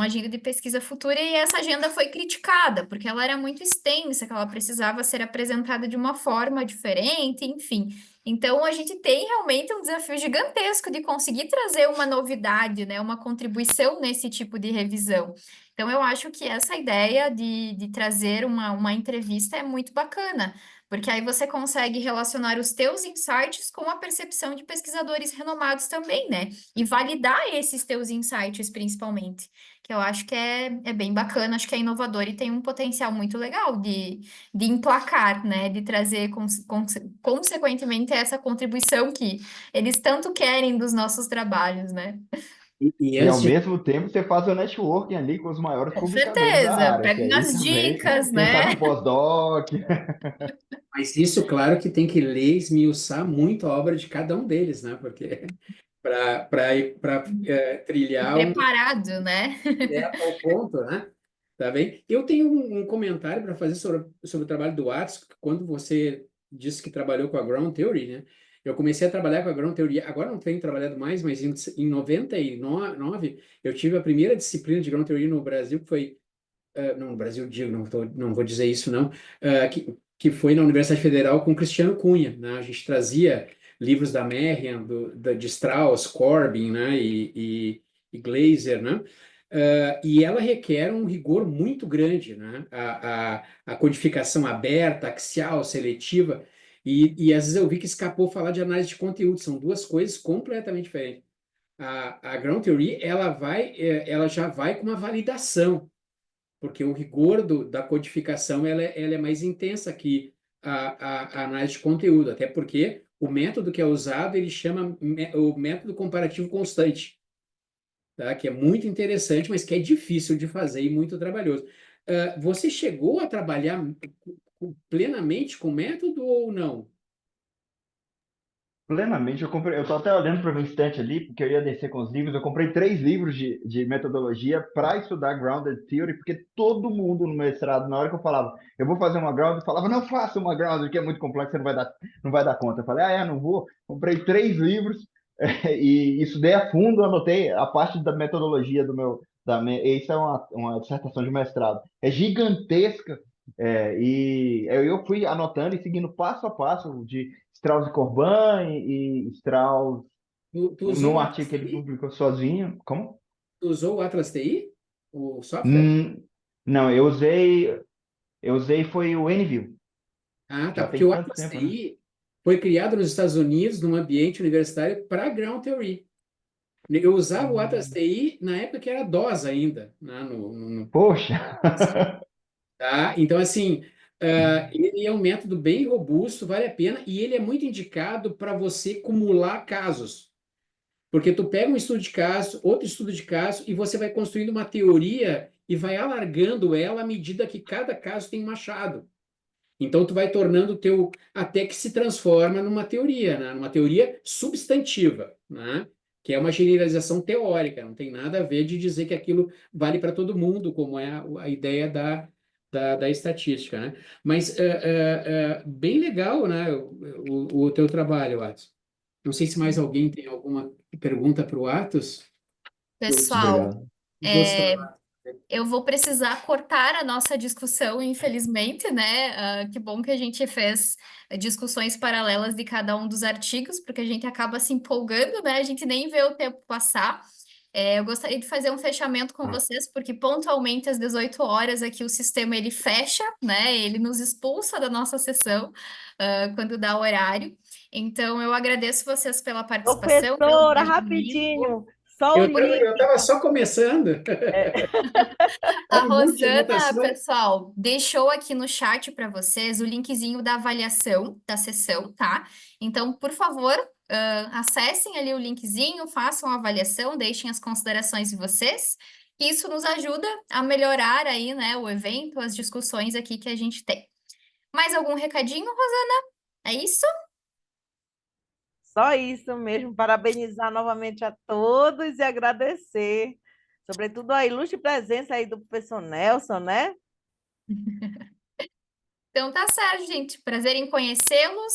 agenda de pesquisa futura, e essa agenda foi criticada, porque ela era muito extensa, que ela precisava ser apresentada de uma forma diferente, enfim. Então, a gente tem realmente um desafio gigantesco de conseguir trazer uma novidade, né, uma contribuição nesse tipo de revisão. Então, eu acho que essa ideia de trazer uma entrevista é muito bacana. Porque aí você consegue relacionar os teus insights com a percepção de pesquisadores renomados também, né? E validar esses teus insights, principalmente. Que eu acho que é bem bacana, acho que é inovador e tem um potencial muito legal de emplacar, né? De trazer, consequentemente, essa contribuição que eles tanto querem dos nossos trabalhos, né? E E ao antes de mesmo tempo você faz o networking ali com os maiores Com publicadores da certeza, área, que pega aí umas também, dicas, quem né? sabe um pós-doc. Mas isso, claro que tem que ler, esmiuçar muito a obra de cada um deles, né? Porque para trilhar um Preparado, né? direto ao ponto, né? Tá bem? Eu tenho um comentário para fazer sobre o trabalho do Watts, quando você disse que trabalhou com a Ground Theory, né? Eu comecei a trabalhar com a Ground Theory, agora não tenho trabalhado mais, mas em 99 eu tive a primeira disciplina de Ground Theory no Brasil, que foi não, no Brasil, digo, não vou dizer isso, não, que foi na Universidade Federal com Cristiano Cunha, né? A gente trazia livros da Merriam, de Strauss, Corbin, né? E Glaser, né? E ela requer um rigor muito grande, né? A codificação aberta, axial, seletiva, e às vezes eu vi que escapou falar de análise de conteúdo, são duas coisas completamente diferentes. A Ground Theory, ela já vai com uma validação, porque o rigor da codificação ela é mais intensa que a análise de conteúdo, até porque o método que é usado ele chama o método comparativo constante, tá? Que é muito interessante, mas que é difícil de fazer e muito trabalhoso. Você chegou a trabalhar plenamente com método ou não? Plenamente, eu tô até olhando para o instante ali, porque eu ia descer com os livros. Eu comprei 3 livros de metodologia para estudar Grounded Theory, porque todo mundo no mestrado, na hora que eu falava, eu vou fazer uma Grounded, falava, não faça uma Grounded, que é muito complexo, você não vai dar conta. Eu falei, não vou. Comprei 3 livros e estudei a fundo, anotei a parte da metodologia isso é uma dissertação de mestrado. É gigantesca, e eu fui anotando e seguindo passo a passo de Strauss e Corban e Strauss Tu usou no o artigo Atlas que ele TI? publicou sozinho. Como? Tu usou o Atlas TI? O software? Hum, não, eu usei foi o NView. Ah, tá, Já porque tem o tanto Atlas tempo, né? TI foi criado nos Estados Unidos, num ambiente universitário, para Ground Theory. Eu usava o Atlas Hum. TI na época que era DOS ainda, né, Poxa! tá? Então, assim, ele é um método bem robusto, vale a pena, e ele é muito indicado para você acumular casos. Porque tu pega um estudo de caso, outro estudo de caso, e você vai construindo uma teoria e vai alargando ela à medida que cada caso tem um achado. Então, tu vai tornando o teu, até que se transforma numa teoria, né? Numa teoria substantiva, né? Que é uma generalização teórica, não tem nada a ver de dizer que aquilo vale para todo mundo, como é a ideia da estatística, né? Mas bem legal, né? O teu trabalho, Atos. Não sei se mais alguém tem alguma pergunta para o Atos. Eu Pessoal, Obrigado. é, gostava. eu vou precisar cortar a nossa discussão, infelizmente, né? Que bom que a gente fez discussões paralelas de cada um dos artigos, porque a gente acaba se empolgando, né? A gente nem vê o tempo passar. Eu gostaria de fazer um fechamento com vocês, porque pontualmente às 18 horas aqui o sistema ele fecha, né? Ele nos expulsa da nossa sessão, quando dá o horário. Então, eu agradeço vocês pela participação, pelo Professora, engajamento. rapidinho, só o link. Eu tava só começando. A Um monte de Rosana, anotações. pessoal, deixou aqui no chat para vocês o linkzinho da avaliação da sessão, tá? Então, por favor, acessem ali o linkzinho, façam a avaliação, deixem as considerações de vocês. Isso nos ajuda a melhorar aí, né, o evento, as discussões aqui que a gente tem. Mais algum recadinho, Rosana? É isso? Só isso mesmo, parabenizar novamente a todos e agradecer, sobretudo a ilustre presença aí do professor Nelson, né? Então tá certo, gente. Prazer em conhecê-los.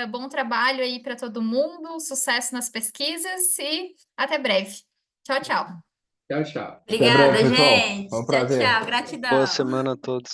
Bom trabalho aí para todo mundo, sucesso nas pesquisas e até breve. Tchau, tchau. Tchau, tchau. Até breve, Obrigada, pessoal. Foi gente. um Tchau, prazer. tchau. Boa Gratidão. semana a todos.